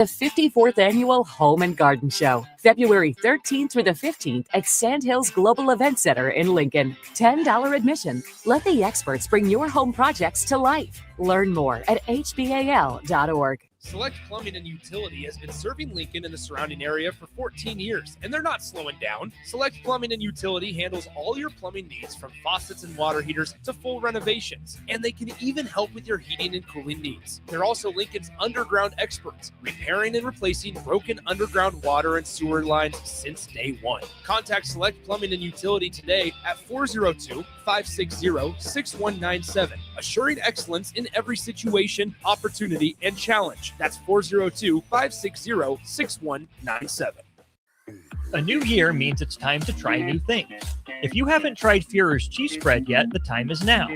The 54th Annual Home and Garden Show, February 13th through the 15th at Sandhills Global Event Center in Lincoln. $10 admission. Let the experts bring your home projects to life. Learn more at hbal.org. Select Plumbing and Utility has been serving Lincoln and the surrounding area for 14 years, and they're not slowing down. Select Plumbing and Utility handles all your plumbing needs, from faucets and water heaters to full renovations, and they can even help with your heating and cooling needs. They're also Lincoln's underground experts, repairing and replacing broken underground water and sewer lines since day one. Contact Select Plumbing and Utility today at 402-560-6197, assuring excellence in every situation, opportunity, and challenge. That's 402-560-6197. A new year means it's time to try new things. If you haven't tried Führer's cheese spread yet, the time is now.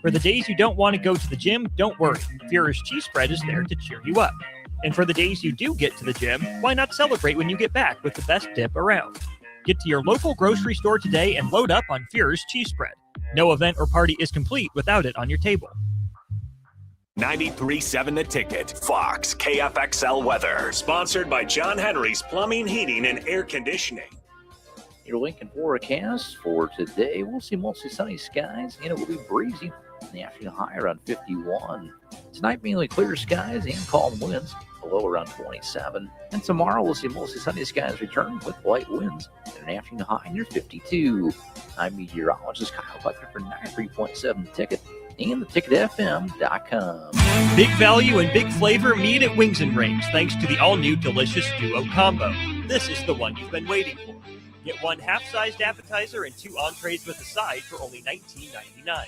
For the days you don't want to go to the gym, don't worry. Führer's cheese spread is there to cheer you up. And for the days you do get to the gym, why not celebrate when you get back with the best dip around? Get to your local grocery store today and load up on Führer's cheese spread. No event or party is complete without it on your table. 93.7 The Ticket, Fox, KFXL weather. Sponsored by John Henry's Plumbing, Heating, and Air Conditioning. Your Lincoln forecast for today, we'll see mostly sunny skies, and it will be breezy. In the afternoon, high around 51. Tonight, mainly clear skies and calm winds, below around 27. And tomorrow, we'll see mostly sunny skies return with light winds, and an afternoon high near 52. I'm meteorologist Kyle Buckner for 93.7 The Ticket and theticketfm.com. Big value and big flavor meet at Wings and Rings, thanks to the all-new delicious Duo Combo. This is the one you've been waiting for. Get one half-sized appetizer and 2 entrees with a side for only $19.99.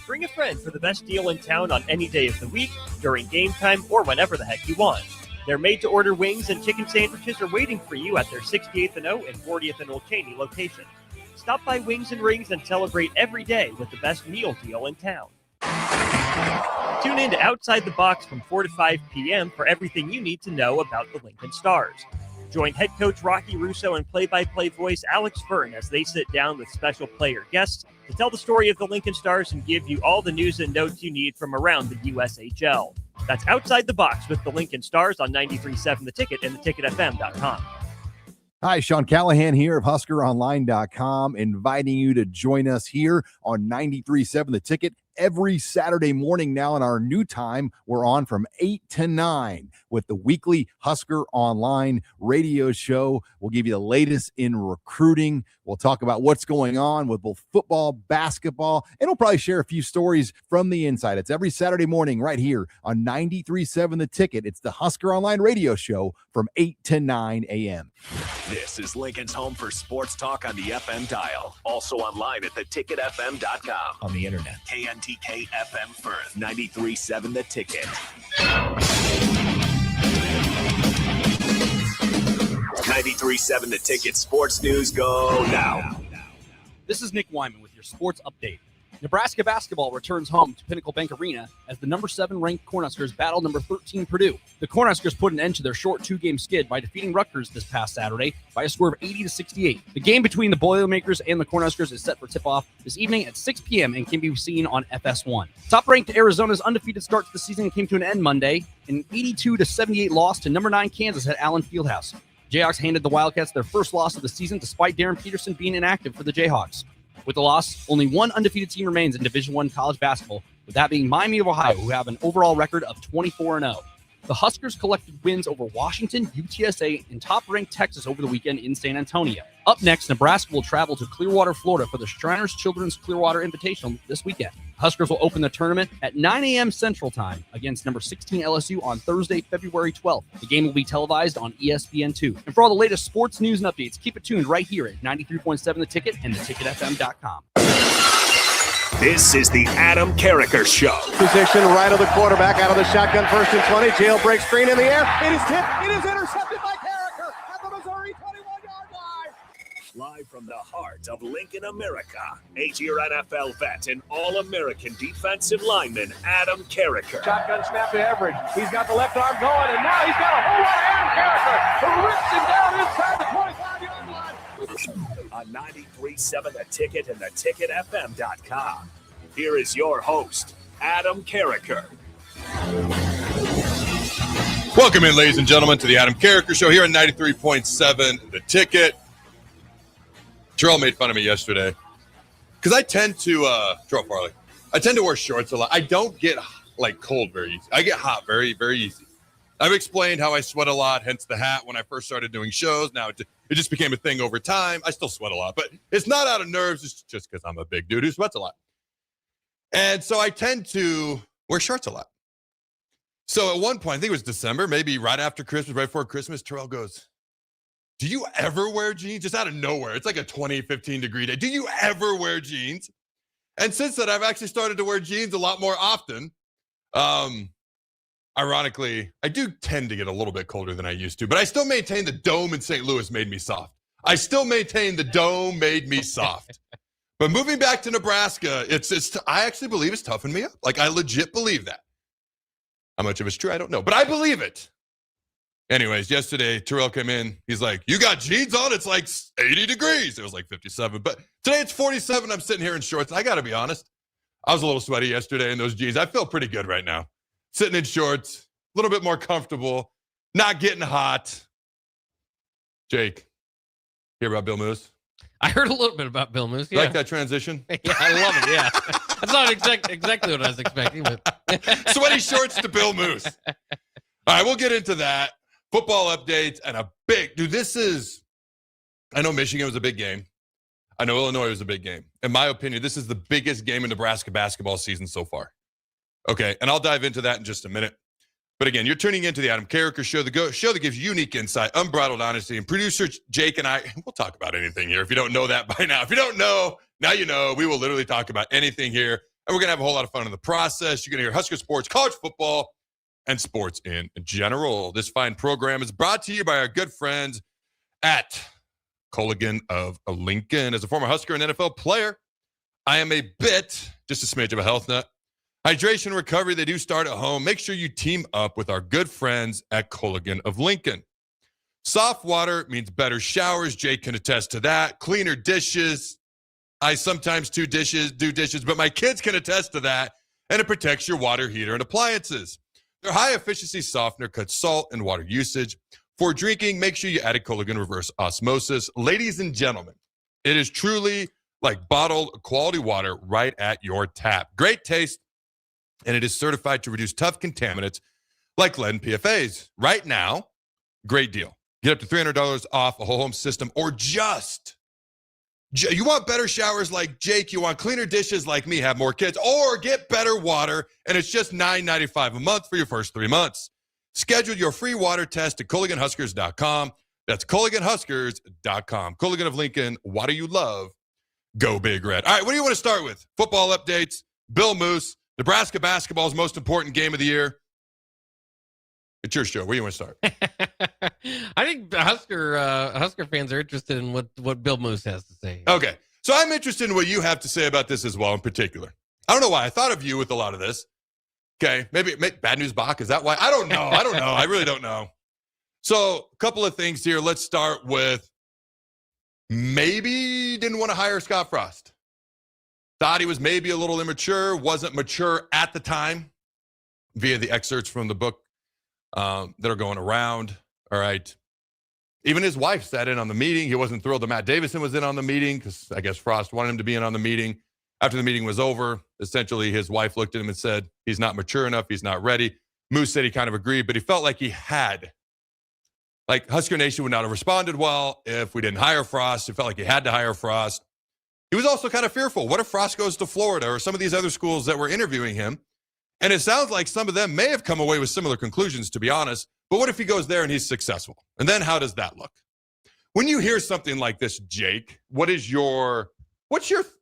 Bring a friend for the best deal in town on any day of the week, during game time, or whenever the heck you want. Their made-to-order wings and chicken sandwiches are waiting for you at their 68th and O and 40th and Old Cheney location. Stop by Wings and Rings and celebrate every day with the best meal deal in town. Tune in to Outside the Box from 4 to 5 p.m. for everything you need to know about the Lincoln Stars. Join head coach Rocky Russo and play-by-play voice Alex Fern as they sit down with special player guests to tell the story of the Lincoln Stars and give you all the news and notes you need from around the USHL. That's Outside the Box with the Lincoln Stars on 93.7 The Ticket and theticketfm.com. Hi, Sean Callahan here of HuskerOnline.com, inviting you to join us here on 93.7 The Ticket every Saturday morning now in our new time. We're on from 8 to 9 with the weekly Husker Online radio show. We'll give you the latest in recruiting. We'll talk about what's going on with both football, basketball, and we'll probably share a few stories from the inside. It's every Saturday morning right here on 93.7 The Ticket. It's the Husker Online radio show from 8 to 9 a.m. This is Lincoln's home for sports talk on the FM dial. Also online at theticketfm.com. On the internet. KNTK FM Firth, 93.7 The Ticket. 93.7 The Ticket sports news go now. This is Nick Wyman with your sports update. Nebraska basketball returns home to Pinnacle Bank Arena as the number 7 ranked Cornhuskers battle number 13 Purdue. The Cornhuskers put an end to their short 2-game skid by defeating Rutgers this past Saturday by a score of 80-68. The game between the Boilermakers and the Cornhuskers is set for tip-off this evening at 6 p.m. and can be seen on FS1. Top-ranked Arizona's undefeated start to the season came to an end Monday. An 82-78 loss to number 9 Kansas at Allen Fieldhouse. Jayhawks handed the Wildcats their first loss of the season despite Darren Peterson being inactive for the Jayhawks. With the loss, only one undefeated team remains in Division I college basketball, with that being Miami of Ohio, who have an overall record of 24-0. The Huskers collected wins over Washington, UTSA, and top-ranked Texas over the weekend in San Antonio. Up next, Nebraska will travel to Clearwater, Florida for the Shriners Children's Clearwater Invitational this weekend. Huskers will open the tournament at 9 a.m. Central Time against number 16 LSU on Thursday, February 12th. The game will be televised on ESPN2. And for all the latest sports news and updates, keep it tuned right here at 93.7 The Ticket and theticketfm.com. This is the Adam Carriker Show. Position right of the quarterback, out of the shotgun, 1st and 20. Jailbreak screen in the air. It is tipped. It is intercepted by Carriker at the Missouri 21-yard line. Live from the heart of Lincoln, America, 8-year NFL vet and All-American defensive lineman Adam Carriker. Shotgun snap to Everidge. He's got the left arm going, and now he's got a whole lot of Adam Carriker who rips him down inside the 25-yard line. On 93.7 The Ticket and theticketfm.com. Here is your host, Adam Carriker. Welcome in, ladies and gentlemen, to the Adam Carriker Show here on 93.7 The Ticket. Terrell made fun of me yesterday because I tend to, Terrell Farley, I tend to wear shorts a lot. I don't get, cold very easy. I get hot very, very easy. I've explained how I sweat a lot, hence the hat when I first started doing shows. Now it just became a thing over time. I still sweat a lot, but it's not out of nerves. It's just because I'm a big dude who sweats a lot. And so I tend to wear shorts a lot. So at one point, I think it was December, maybe right after Christmas, right before Christmas, Terrell goes, do you ever wear jeans? Just out of nowhere. It's like a 20, 15 degree day. Do you ever wear jeans? And since then, I've actually started to wear jeans a lot more often. Ironically, I do tend to get a little bit colder than I used to, but I still maintain the dome in St. Louis made me soft. I still maintain the dome made me soft. But moving back to Nebraska, I actually believe it's toughened me up. I legit believe that. How much of it's true, I don't know, but I believe it. Anyways, yesterday, Terrell came in. He's like, you got jeans on? It's like 80 degrees. It was like 57, but today it's 47. I'm sitting here in shorts. I got to be honest. I was a little sweaty yesterday in those jeans. I feel pretty good right now. Sitting in shorts, a little bit more comfortable, not getting hot. Jake, hear about Bill Moos? I heard a little bit about Bill Moos. Yeah. Like that transition? Yeah, I love it. Yeah. That's not exactly what I was expecting. But sweaty shorts to Bill Moos. All right, we'll get into that. Football updates and I know Michigan was a big game. I know Illinois was a big game. In my opinion, this is the biggest game in Nebraska basketball season so far. Okay, and I'll dive into that in just a minute. But again, you're tuning into the Adam Carriker Show, the show that gives unique insight, unbridled honesty, and producer Jake and I, we'll talk about anything here. If you don't know that by now. If you don't know, now you know. We will literally talk about anything here. And we're going to have a whole lot of fun in the process. You're going to hear Husker sports, college football, and sports in general. This fine program is brought to you by our good friends at Culligan of Lincoln. As a former Husker and NFL player, I am just a smidge of a health nut. Hydration and recovery, they do start at home. Make sure you team up with our good friends at Culligan of Lincoln. Soft water means better showers. Jake can attest to that. Cleaner dishes. I sometimes do dishes, but my kids can attest to that. And it protects your water heater and appliances. Their high-efficiency softener cuts salt and water usage. For drinking, make sure you add a Culligan reverse osmosis. Ladies and gentlemen, it is truly like bottled quality water right at your tap. Great taste. And it is certified to reduce tough contaminants like lead and PFAs. Right now, great deal. Get up to $300 off a whole home system or you want better showers like Jake, you want cleaner dishes like me, have more kids, or get better water, and it's just $9.95 a month for your first 3 months. Schedule your free water test at CulliganHuskers.com. That's CulliganHuskers.com. Culligan of Lincoln, water you love. Go Big Red. All right, what do you want to start with? Football updates, Bill Moos. Nebraska basketball's most important game of the year. It's your show. Where do you want to start? I think the Husker fans are interested in what Bill Moos has to say. Okay. So I'm interested in what you have to say about this as well in particular. I don't know why. I thought of you with a lot of this. Okay. Maybe Bad News Bach. Is that why? I don't know. I really don't know. So a couple of things here. Let's start with maybe didn't want to hire Scott Frost. Thought he was maybe a little immature, wasn't mature at the time via the excerpts from the book that are going around. All right. Even his wife sat in on the meeting. He wasn't thrilled that Matt Davison was in on the meeting because I guess Frost wanted him to be in on the meeting. After the meeting was over, essentially his wife looked at him and said, he's not mature enough. He's not ready. Moos said he kind of agreed, but he felt like he had. Like Husker Nation would not have responded well if we didn't hire Frost. He felt like he had to hire Frost. He was also kind of fearful. What if Frost goes to Florida or some of these other schools that were interviewing him? And it sounds like some of them may have come away with similar conclusions, to be honest. But what if he goes there and he's successful? And then how does that look? When you hear something like this, Jake, what's your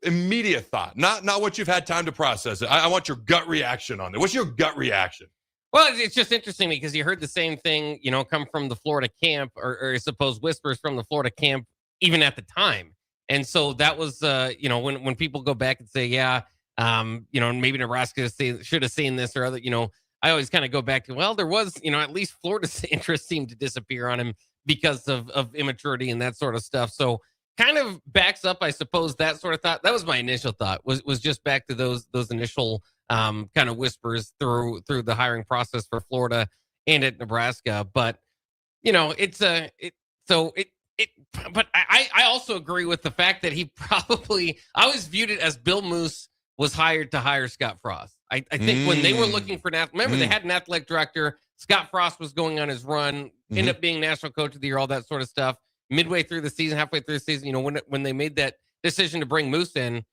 immediate thought? Not what you've had time to process it. I want your gut reaction on it. What's your gut reaction? Well, it's just interesting because you heard the same thing, come from the Florida camp or I suppose whispers from the Florida camp even at the time. And so that was, when people go back and say, maybe Nebraska should have seen this or other, I always kind of go back to, well, there was, at least Florida's interest seemed to disappear on him because of immaturity and that sort of stuff. So kind of backs up, I suppose, that sort of thought. That was my initial thought was just back to those initial kind of whispers through the hiring process for Florida. and at Nebraska. But but I also agree with the fact that I always viewed it as Bill Moos was hired to hire Scott Frost. I think when they were looking for they had an athletic director. Scott Frost was going on his run, ended up being national coach of the year, all that sort of stuff. Midway through the season, halfway through the season, when they made that decision to bring Moose in,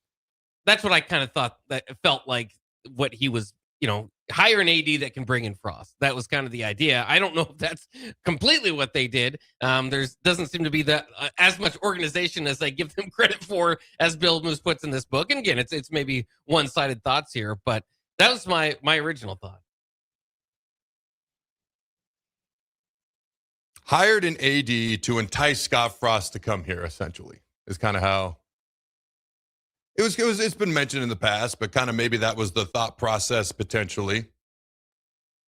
that's what I kind of thought that it felt like what he was, hire an AD that can bring in Frost. That was kind of the idea. I don't know if that's completely what they did. Doesn't seem to be that as much organization as I give them credit for, as Bill Moose puts in this book. And again, it's maybe one-sided thoughts here, but that was my original thought. Hired an AD to entice Scott Frost to come here, essentially, is kind of how it's been mentioned in the past, but kind of maybe that was the thought process potentially.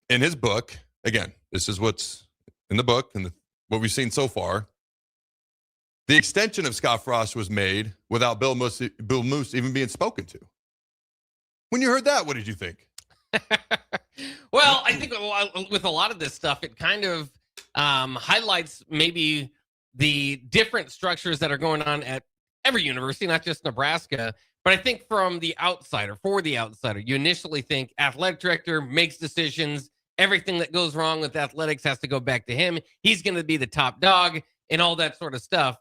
In his book, again, this is what's in the book and what we've seen so far. The extension of Scott Frost was made without Bill Moos even being spoken to. When you heard that, what did you think? Well, I think with a lot of this stuff, it kind of highlights maybe the different structures that are going on at every university, not just Nebraska. But I think for the outsider, you initially think athletic director makes decisions. Everything that goes wrong with athletics has to go back to him. He's going to be the top dog and all that sort of stuff.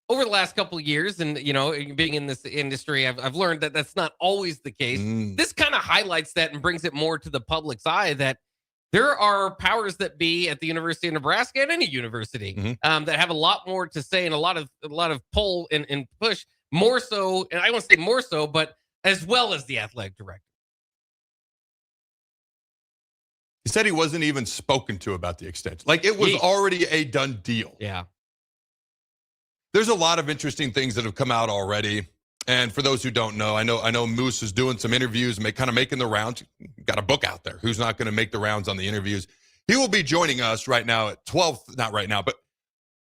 Over the last couple of years, and being in this industry, I've learned that that's not always the case. This kind of highlights that and brings it more to the public's eye that there are powers that be at the University of Nebraska, at any university, that have a lot more to say and a lot of pull and push, more so, and I won't say more so, but as well as the athletic director. He said he wasn't even spoken to about the extension. Like, it was already a done deal. Yeah. There's a lot of interesting things that have come out already. And for those who don't know, I know Moos is doing some interviews and kind of making the rounds. Got a book out there. Who's not going to make the rounds on the interviews? He will be joining us right now at 12. Not right now, but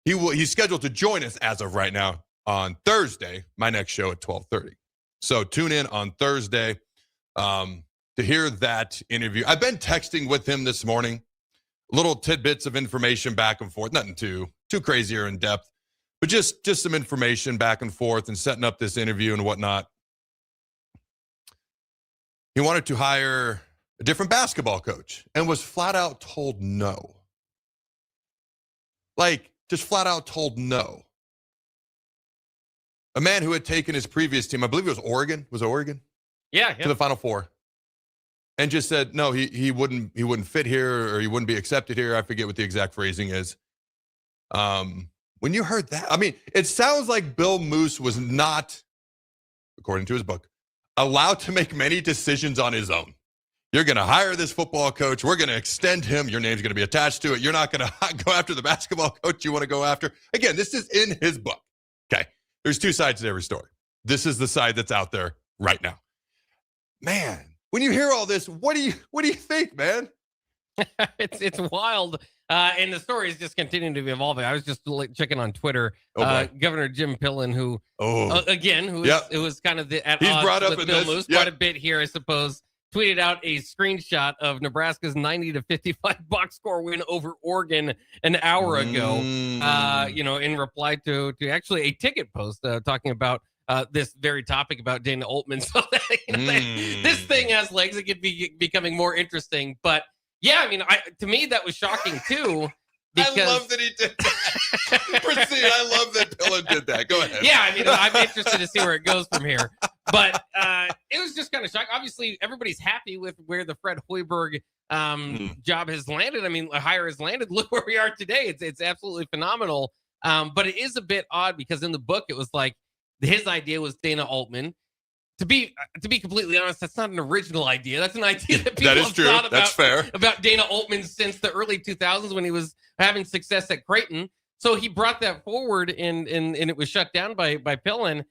he's scheduled to join us as of right now on Thursday, my next show at 12:30. So tune in on Thursday to hear that interview. I've been texting with him this morning, little tidbits of information back and forth, nothing too crazy or in depth. But just some information back and forth and setting up this interview and whatnot. He wanted to hire a different basketball coach and was flat out told no. Like, just flat out told no. A man who had taken his previous team, I believe it was Oregon. Was it Oregon? Yeah. To the Final Four. And just said, no, he wouldn't fit here, or he wouldn't be accepted here. I forget what the exact phrasing is. When you heard that, I mean, it sounds like Bill Moos was not, according to his book, allowed to make many decisions on his own. You're going to hire this football coach. We're going to extend him. Your name's going to be attached to it. You're not going to go after the basketball coach you want to go after. Again, this is in his book. Okay. There's two sides to every story. This is the side that's out there right now. Man, when you hear all this, what do you think, man? It's wild. And the story is just continuing to be evolving. I was just checking on Twitter. Governor Jim Pillen, who was kind of at He's odds brought up with Bill Moos quite a bit here, I suppose, tweeted out a screenshot of Nebraska's 90-55 box score win over Oregon an hour ago. In reply to actually a ticket post talking about this very topic about Dana Altman. So this thing has legs. It could be becoming more interesting, but. Yeah, I mean, to me, that was shocking, too. Because... I love that he did that. Proceed. I love that Pillen did that. Go ahead. Yeah, I mean, I'm interested to see where it goes from here. But it was just kind of shocking. Obviously, everybody's happy with where the Fred Hoiberg job has landed. I mean, hire has landed. Look where we are today. It's absolutely phenomenal. But it is a bit odd because in the book, it was like his idea was Dana Altman. To be completely honest, that's not an original idea. That's an idea that people have thought about Dana Altman since the early 2000s when he was having success at Creighton. So he brought that forward, and it was shut down by Pillen,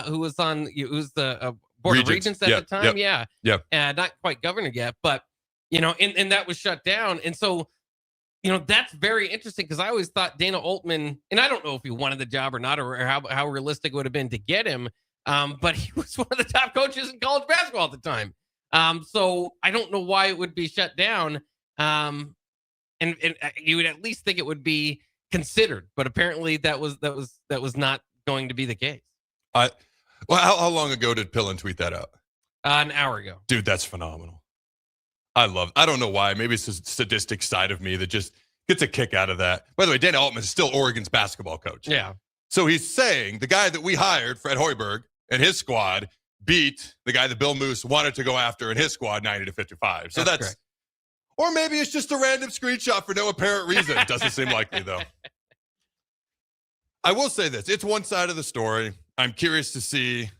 who was the Board of Regents at the time. Yeah. Not quite governor yet, but and that was shut down. And so that's very interesting because I always thought Dana Altman, and I don't know if he wanted the job or not, or how realistic it would have been to get him. But he was one of the top coaches in college basketball at the time. So I don't know why it would be shut down. And and you would at least think it would be considered, but apparently that was not going to be the case. Well, how long ago did Pillen tweet that out? An hour ago. Dude, that's phenomenal. I don't know why. Maybe it's the sadistic side of me that just gets a kick out of that. By the way, Dan Altman is still Oregon's basketball coach. Yeah. So he's saying the guy that we hired, Fred Hoiberg, and his squad beat the guy that Bill Moos wanted to go after in his squad 90-55. So that's correct. Or maybe it's just a random screenshot for no apparent reason. It doesn't seem likely, though. I will say this. It's one side of the story. I'm curious to see.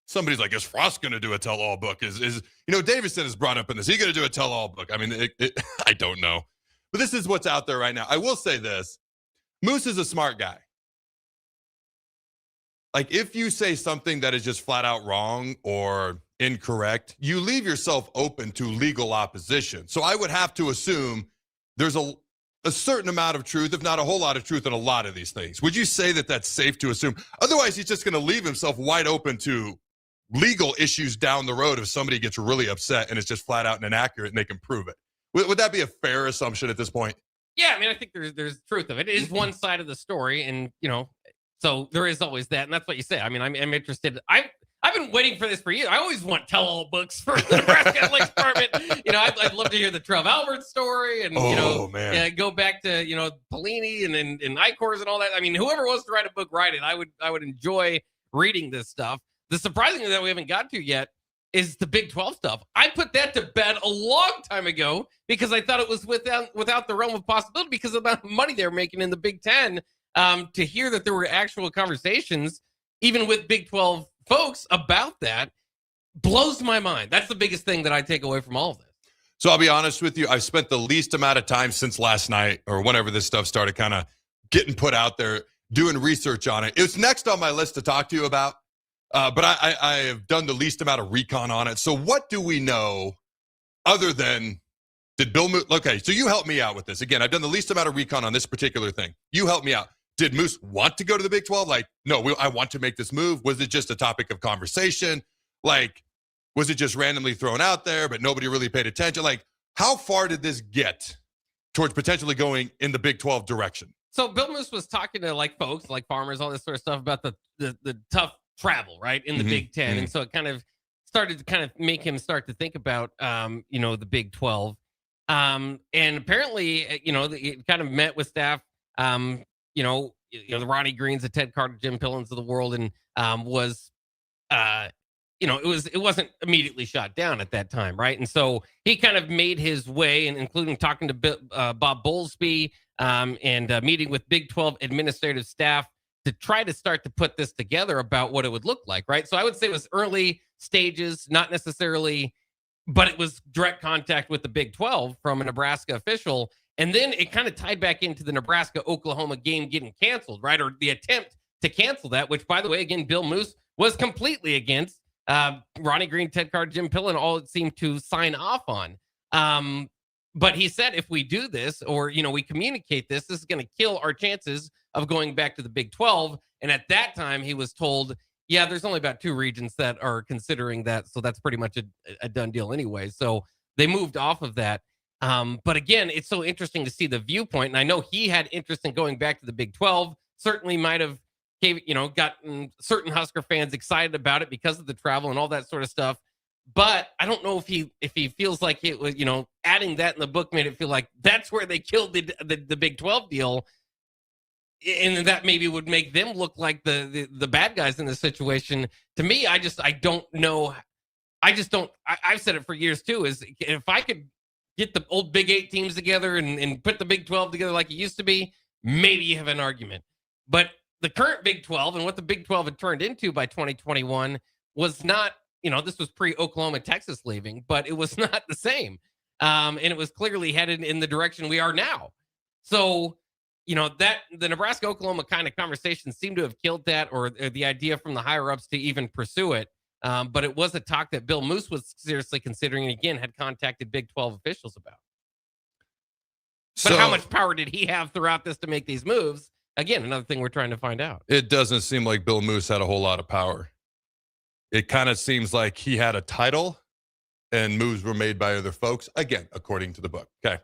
Somebody's like, is Frost going to do a tell-all book? Is Davison is brought up in this. Is he going to do a tell-all book? I mean, I don't know. But this is what's out there right now. I will say this. Moos is a smart guy. Like, if you say something that is just flat out wrong or incorrect, you leave yourself open to legal opposition. So I would have to assume there's a certain amount of truth, if not a whole lot of truth in a lot of these things. Would you say that that's safe to assume? Otherwise, he's just going to leave himself wide open to legal issues down the road if somebody gets really upset and it's just flat out and inaccurate and they can prove it. Would that be a fair assumption at this point? Yeah, I mean, I think there's truth of it. It is one side of the story, and so there is always that, and that's what you say. I mean, I'm interested. I've been waiting for this for years. I always want tell-all books for the Nebraska Athletics Department. I'd love to hear the Trev Albert story, and go back to Pelini and Icors and all that. I mean, whoever wants to write a book, write it. I would enjoy reading this stuff. The surprising thing that we haven't got to yet is the Big 12 stuff. I put that to bed a long time ago because I thought it was without the realm of possibility because of the amount of money they're making in the Big 10. To hear that there were actual conversations, even with Big 12 folks, about that blows my mind. That's the biggest thing that I take away from all of this. So I'll be honest with you. I've spent the least amount of time since last night or whenever this stuff started kind of getting put out there, doing research on it. It's next on my list to talk to you about. But I have done the least amount of recon on it. So what do we know other than did Bill Moos? Okay, so you help me out with this. Again, I've done the least amount of recon on this particular thing. You help me out. Did Moos want to go to the Big 12? Like, no, I want to make this move. Was it just a topic of conversation? Like, was it just randomly thrown out there, but nobody really paid attention? Like, how far did this get towards potentially going in the Big 12 direction? So Bill Moos was talking to folks, like farmers, all this sort of stuff about the tough travel, right, in the Big 10. And so it kind of started to make him start to think about, the Big 12. And apparently, it kind of met with staff, the Ronnie Greens, the Ted Carter, Jim Pillans of the world, and it wasn't immediately shot down at that time, right? And so he kind of made his way, and including talking to Bob Bowlesby and meeting with Big 12 administrative staff to try to start to put this together about what it would look like, right? So I would say it was early stages, not necessarily, but it was direct contact with the Big 12 from a Nebraska official. And then it kind of tied back into the Nebraska-Oklahoma game getting canceled, right? Or the attempt to cancel that, which, by the way, again, Bill Moos was completely against. Ronnie Green, Ted Carter, Jim Pillen all seemed to sign off on. But he said, if we do this or, we communicate this is going to kill our chances of going back to the Big 12. And at that time, he was told, yeah, there's only about 2 regions that are considering that. So that's pretty much a done deal anyway. So they moved off of that. But again, it's so interesting to see the viewpoint. And I know he had interest in going back to the Big 12, certainly might have gotten certain Husker fans excited about it because of the travel and all that sort of stuff. But I don't know if he feels like it was, adding that in the book made it feel like that's where they killed the Big 12 deal. And that maybe would make them look like the bad guys in this situation. To me, I don't know. I've said it for years too, is if I could get the old Big 8 teams together and put the Big 12 together like it used to be, maybe you have an argument. But the current Big 12 and what the Big 12 had turned into by 2021 was not, this was pre-Oklahoma, Texas leaving, but it was not the same. And it was clearly headed in the direction we are now. So, that the Nebraska-Oklahoma kind of conversation seemed to have killed that, or the idea from the higher-ups to even pursue it. But it was a talk that Bill Moos was seriously considering, and again, had contacted Big 12 officials about. But how much power did he have throughout this to make these moves? Again, another thing we're trying to find out. It doesn't seem like Bill Moos had a whole lot of power. It kind of seems like he had a title and moves were made by other folks, again, according to the book. Okay.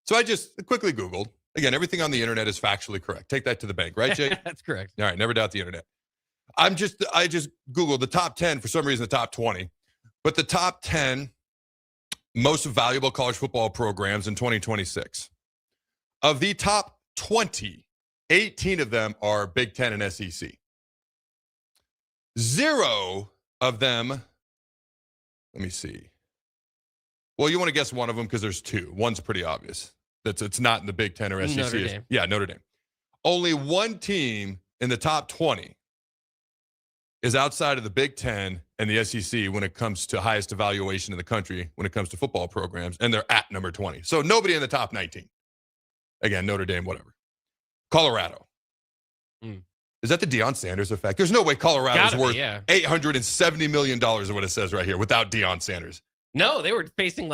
So I just quickly Googled. Again, everything on the internet is factually correct. Take that to the bank, right, Jake? That's correct. All right, never doubt the internet. I just Googled the top 10, for some reason the top 20, but the top 10 most valuable college football programs in 2026. Of the top 20, 18 of them are Big Ten and SEC. 0 of them, let me see. Well, you want to guess one of them because there's 2. One's pretty obvious. It's not in the Big Ten or SEC. Notre Dame. Yeah, Notre Dame. Only one team in the top 20 is outside of the Big Ten and the SEC when it comes to highest evaluation in the country when it comes to football programs, and they're at number 20. So nobody in the top 19. Again, Notre Dame, whatever. Colorado. Is that the Deion Sanders effect? There's no way Colorado's worth $870 million is what it says right here without Deion Sanders. No, they were facing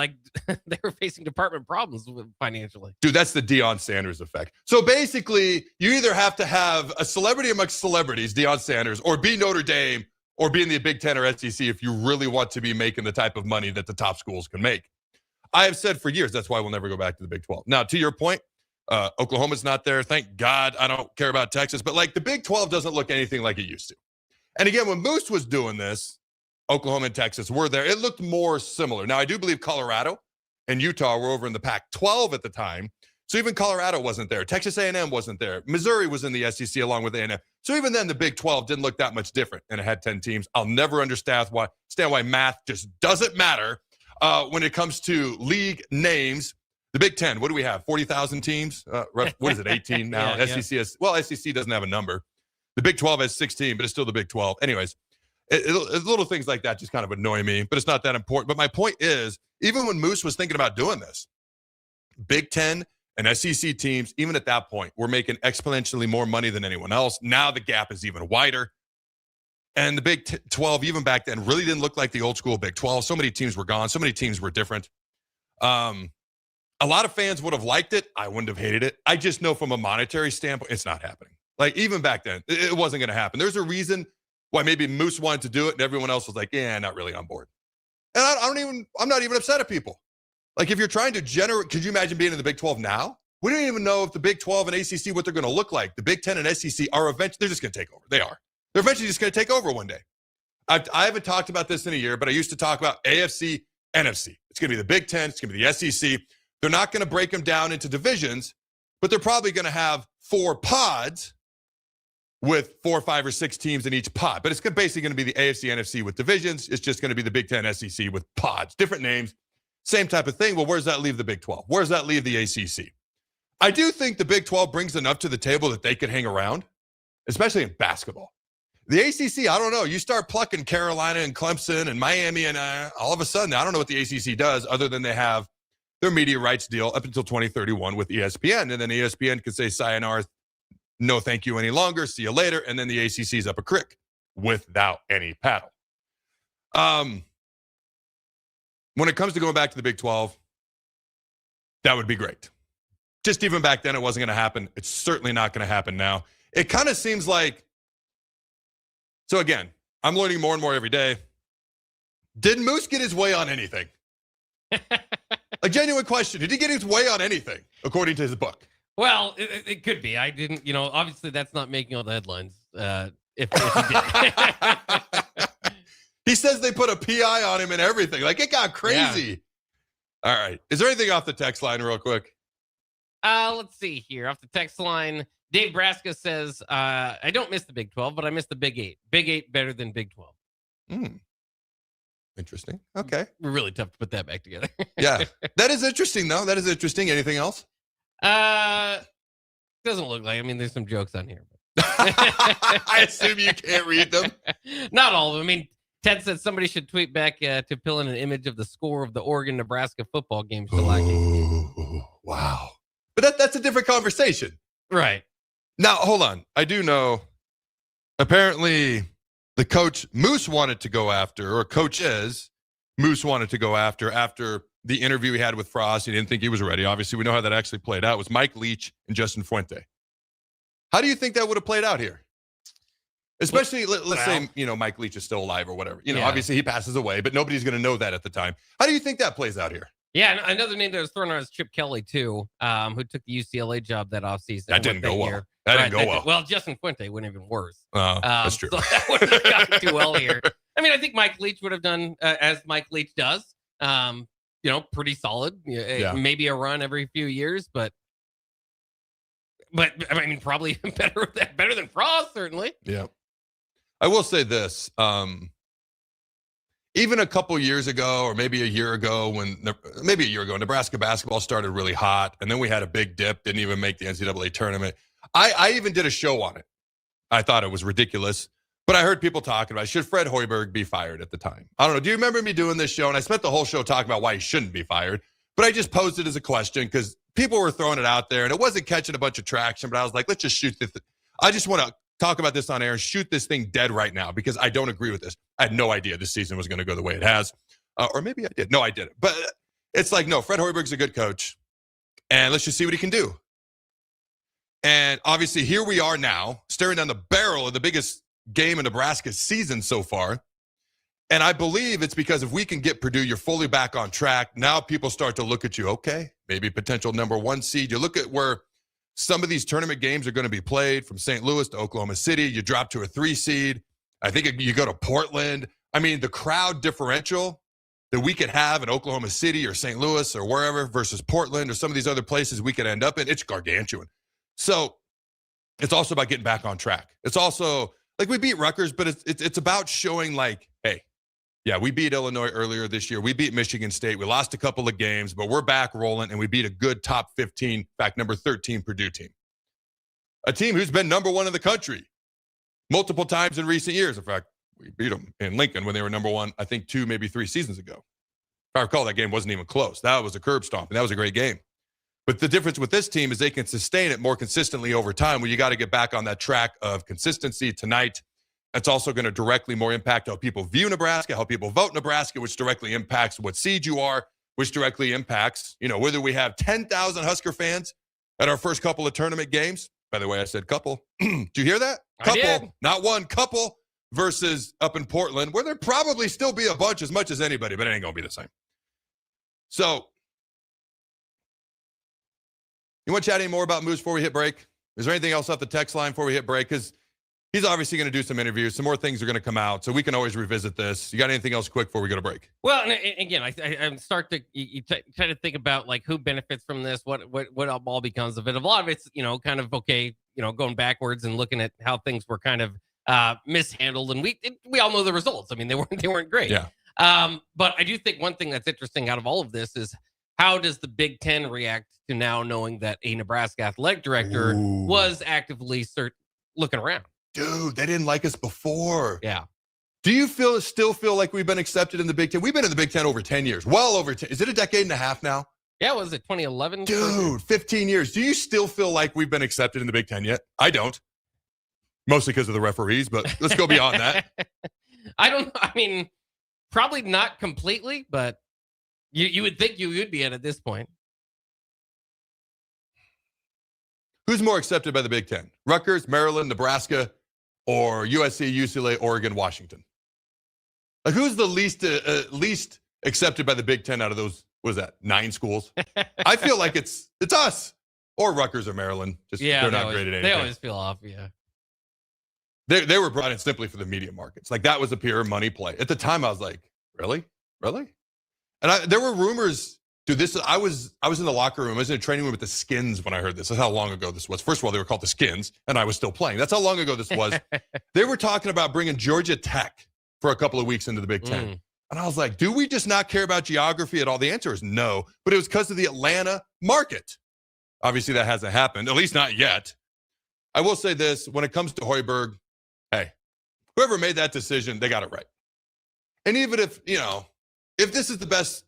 department problems financially. Dude, that's the Deion Sanders effect. So basically, you either have to have a celebrity amongst celebrities, Deion Sanders, or be Notre Dame, or be in the Big Ten or SEC if you really want to be making the type of money that the top schools can make. I have said for years, that's why we'll never go back to the Big 12. Now, to your point, Oklahoma's not there. Thank God. I don't care about Texas. But like the Big 12 doesn't look anything like it used to. And again, when Moos was doing this, Oklahoma and Texas were there. It looked more similar. Now, I do believe Colorado and Utah were over in the Pac-12 at the time. So even Colorado wasn't there. Texas A&M wasn't there. Missouri was in the SEC along with A&M. So even then, the Big 12 didn't look that much different, and it had 10 teams. I'll never understand why math just doesn't matter when it comes to league names. The Big 10, what do we have? 40,000 teams? What is it, 18 now? SEC has, SEC doesn't have a number. The Big 12 has 16, but it's still the Big 12. Anyways, little things like that just kind of annoy me, but it's not that important. But my point is, even when Moos was thinking about doing this, Big 10 and SEC teams, even at that point, were making exponentially more money than anyone else. Now the gap is even wider. And the Big 12, even back then, really didn't look like the old school Big 12. So many teams were gone. So many teams were different. A lot of fans would have liked it. I wouldn't have hated it. I just know from a monetary standpoint, it's not happening. Like even back then, it wasn't going to happen. There's a reason why maybe Moos wanted to do it and everyone else was like, yeah, not really on board. And I'm not even upset at people. Like if you're trying to generate, could you imagine being in the Big 12 now? We don't even know if the Big 12 and ACC, what they're going to look like. The Big 10 and SEC are eventually, they're just going to take over. They are. They're eventually just going to take over one day. I haven't talked about this in a year, but I used to talk about AFC, NFC. It's going to be the Big 10. It's going to be the SEC. They're not going to break them down into divisions, but they're probably going to have 4 pods with 4, 5, or 6 teams in each pod. But it's basically going to be the AFC, NFC with divisions. It's just going to be the Big 10, SEC with pods. Different names, same type of thing. Well, where does that leave the Big 12? Where does that leave the ACC? I do think the Big 12 brings enough to the table that they could hang around, especially in basketball. The ACC, I don't know. You start plucking Carolina and Clemson and Miami, and all of a sudden, I don't know what the ACC does other than they have their media rights deal up until 2031 with ESPN. And then ESPN could say, sayonara, no thank you any longer, see you later. And then the ACC's up a creek without any paddle. When it comes to going back to the Big 12, that would be great. Just even back then, it wasn't going to happen. It's certainly not going to happen now. It kind of seems like, so again, I'm learning more and more every day. Did Moos get his way on anything? A genuine question. Did he get his way on anything, according to his book? Well, it could be. I didn't, obviously that's not making all the headlines. If he did. He says they put a PI on him and everything. Like, it got crazy. Yeah. All right. Is there anything off the text line real quick? Let's see here. Off the text line, Dave Braska says, I don't miss the Big 12, but I miss the Big 8. Big 8 better than Big 12. Interesting. Okay. We're really tough to put that back together. Yeah. That is interesting, though. That is interesting. Anything else? Doesn't look like. I mean, there's some jokes on here. I assume you can't read them. Not all of them. I mean, Ted said somebody should tweet back to fill in an image of the score of the Oregon-Nebraska football game. Wow. But that's a different conversation. Right. Now, hold on. I do know, apparently, the coach Moos wanted to go after, or coaches Moos wanted to go after the interview he had with Frost. He didn't think he was ready. Obviously, we know how that actually played out. It was Mike Leach and Justin Fuente. How do you think that would have played out here? Especially, let's say, Mike Leach is still alive or whatever. Obviously he passes away, but nobody's going to know that at the time. How do you think that plays out here? Yeah, and another name that was thrown around is Chip Kelly, too, who took the UCLA job that offseason. That didn't go well. That didn't go well. Well, Justin Fuente went even worse. That's true. So that wouldn't have gone too well here. I mean, I think Mike Leach would have done as Mike Leach does. Pretty solid. Yeah. Maybe a run every few years, but I mean, probably better than Frost, certainly. Yeah. I will say this. Even a couple years ago, or maybe a year ago, Nebraska basketball started really hot, and then we had a big dip, didn't even make the NCAA tournament. I even did a show on it. I thought it was ridiculous, but I heard people talking about, should Fred Hoiberg be fired at the time? I don't know. Do you remember me doing this show? And I spent the whole show talking about why he shouldn't be fired, but I just posed it as a question because people were throwing it out there, and it wasn't catching a bunch of traction, but I was like, let's just shoot this. I just want to talk about this on air and shoot this thing dead right now because I don't agree with this. I had no idea this season was going to go the way it has. Or maybe I did. No, I didn't. But it's like, no, Fred Hoiberg's a good coach, and let's just see what he can do. And obviously, here we are now, staring down the barrel of the biggest game in Nebraska's season so far. And I believe it's because if we can get Purdue, you're fully back on track. Now people start to look at you, okay, maybe potential number 1 seed. You look at where some of these tournament games are going to be played, from St. Louis to Oklahoma City. You drop to a 3 seed. I think you go to Portland. I mean, the crowd differential that we could have in Oklahoma City or St. Louis or wherever versus Portland or some of these other places we could end up in, it's gargantuan. So it's also about getting back on track. It's also like we beat Rutgers, but it's about showing like, hey, yeah, we beat Illinois earlier this year. We beat Michigan State. We lost a couple of games, but we're back rolling, and we beat a good top 15, in fact, number 13 Purdue team. A team who's been number 1 in the country multiple times in recent years. In fact, we beat them in Lincoln when they were number 1, I think 2, maybe 3 seasons ago. If I recall, that game wasn't even close. That was a curb stomp, and that was a great game. But the difference with this team is they can sustain it more consistently over time, where you got to get back on that track of consistency tonight. That's also going to directly more impact how people view Nebraska, how people vote Nebraska, which directly impacts what seed you are, which directly impacts, whether we have 10,000 Husker fans at our first couple of tournament games. By the way, I said couple. Do you hear that? Couple, I did. not one, couple, versus up in Portland, where there'd probably still be a bunch as much as anybody, but it ain't going to be the same. So, you want to chat any more about Moos before we hit break? Is there anything else off the text line before we hit break? Because he's obviously going to do some interviews. Some more things are going to come out, so we can always revisit this. You got anything else quick before we go to break? Well, and again, I start to try to think about like who benefits from this, what all becomes of it. A lot of it's kind of okay, going backwards and looking at how things were kind of mishandled, and we all know the results. I mean, they weren't great. Yeah. But I do think one thing that's interesting out of all of this is how does the Big Ten react to now knowing that a Nebraska athletic director was actively looking around. Dude, they didn't like us before. Yeah. Do you still feel like we've been accepted in the Big Ten? We've been in the Big Ten over 10 years. Well over 10. Is it a decade and a half now? Yeah, was it 2011? Dude, 15 years. Do you still feel like we've been accepted in the Big Ten yet? I don't. Mostly because of the referees, but let's go beyond that. I don't know. I mean, probably not completely, but you would think you would be at this point. Who's more accepted by the Big Ten? Rutgers, Maryland, Nebraska, or USC, UCLA, Oregon, Washington? Like, who's the least accepted by the Big Ten out of those, what is that, 9 schools? I feel like it's us or Rutgers or Maryland. They're not great at anything. They always feel off, yeah. They were brought in simply for the media markets. Like, that was a pure money play. At the time, I was like, really? And there were rumors. Dude, I was in the locker room. I was in a training room with the Skins when I heard this. That's how long ago this was. First of all, they were called the Skins, and I was still playing. That's how long ago this was. They were talking about bringing Georgia Tech for a couple of weeks into the Big Ten. And I was like, do we just not care about geography at all? The answer is no, but it was because of the Atlanta market. Obviously, that hasn't happened, at least not yet. I will say this. When it comes to Hoiberg, hey, whoever made that decision, they got it right. And even if this is the best,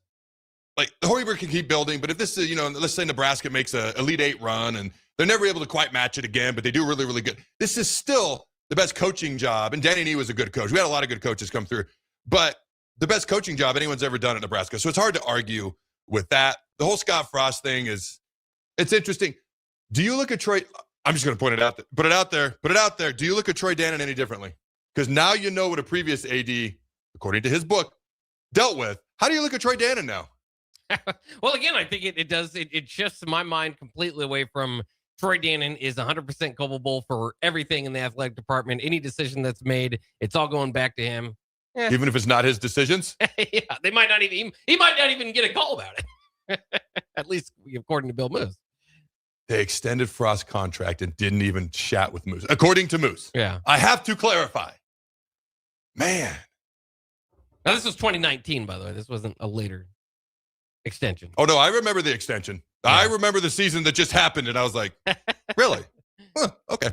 like, Hoiberg can keep building, but if this is, let's say Nebraska makes a Elite 8 run and they're never able to quite match it again, but they do really, really good. This is still the best coaching job. And Danny Nee was a good coach. We had a lot of good coaches come through, but the best coaching job anyone's ever done at Nebraska. So it's hard to argue with that. The whole Scott Frost thing it's interesting. Do you look at Troy? I'm just going to put it out there. Do you look at Troy Dannon any differently? Because now you know what a previous AD, according to his book, dealt with. How do you look at Troy Dannon now? Well, again, I think it does. It shifts my mind completely away from Troy Dannon is 100% culpable for everything in the athletic department. Any decision that's made, it's all going back to him. Even if it's not his decisions? Yeah, they might not even, he might not even get a call about it. At least according to Bill Moos. They extended Frost's contract and didn't even chat with Moos, according to Moos. Yeah. I have to clarify. Man. Now, this was 2019, by the way. This wasn't a later extension. Oh, no, I remember the extension. Yeah. I remember the season that just happened, and I was like, really? Huh, okay.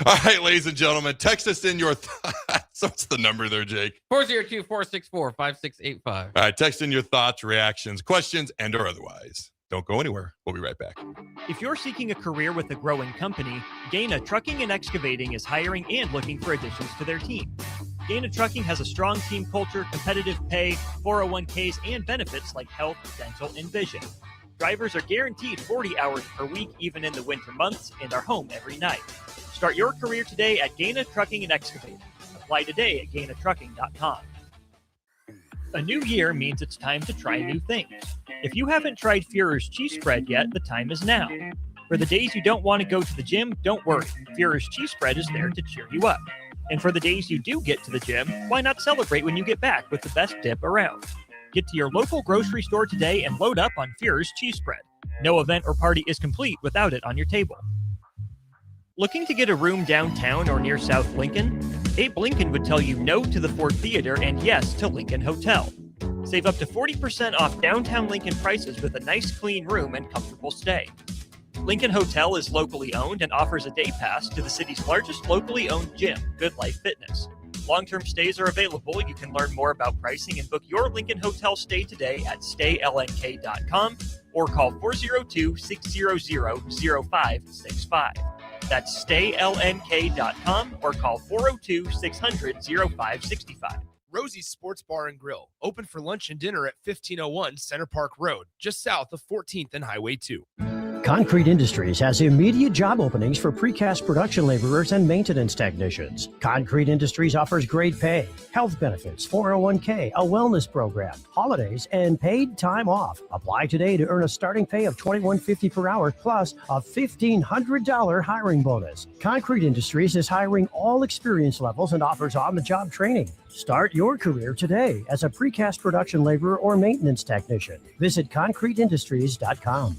All right, ladies and gentlemen, text us in your thoughts. What's the number there, Jake? 402-464-5685. All right, text in your thoughts, reactions, questions, and or otherwise. Don't go anywhere. We'll be right back. If you're seeking a career with a growing company, Gaina Trucking and Excavating is hiring and looking for additions to their team. Gaina Trucking has a strong team culture, competitive pay, 401ks, and benefits like health, dental, and vision. Drivers are guaranteed 40 hours per week, even in the winter months, and are home every night. Start your career today at Gaina Trucking and Excavating. Apply today at GainaTrucking.com. A new year means it's time to try new things. If you haven't tried Führer's cheese spread yet, the time is now. For the days you don't want to go to the gym, don't worry. Führer's cheese spread is there to cheer you up. And for the days you do get to the gym, why not celebrate when you get back with the best dip around? Get to your local grocery store today and load up on Führer's cheese spread. No event or party is complete without it on your table. Looking to get a room downtown or near South Lincoln? Abe Lincoln would tell you no to the Ford Theater and yes to Lincoln Hotel. Save up to 40% off downtown Lincoln prices with a nice clean room and comfortable stay. Lincoln Hotel is locally owned and offers a day pass to the city's largest locally owned gym, Good Life Fitness. Long-term stays are available. You can learn more about pricing and book your Lincoln Hotel stay today at staylnk.com or call 402-600-0565. That's staylnk.com or call 402-600-0565. Rosie's Sports Bar and Grill, open for lunch and dinner at 1501 Center Park Road, just south of 14th and Highway 2. Concrete Industries has immediate job openings for precast production laborers and maintenance technicians. Concrete Industries offers great pay, health benefits, 401k, a wellness program, holidays, and paid time off. Apply today to earn a starting pay of $21.50 per hour plus a $1,500 hiring bonus. Concrete Industries is hiring all experience levels and offers on-the-job training. Start your career today as a precast production laborer or maintenance technician. Visit concreteindustries.com.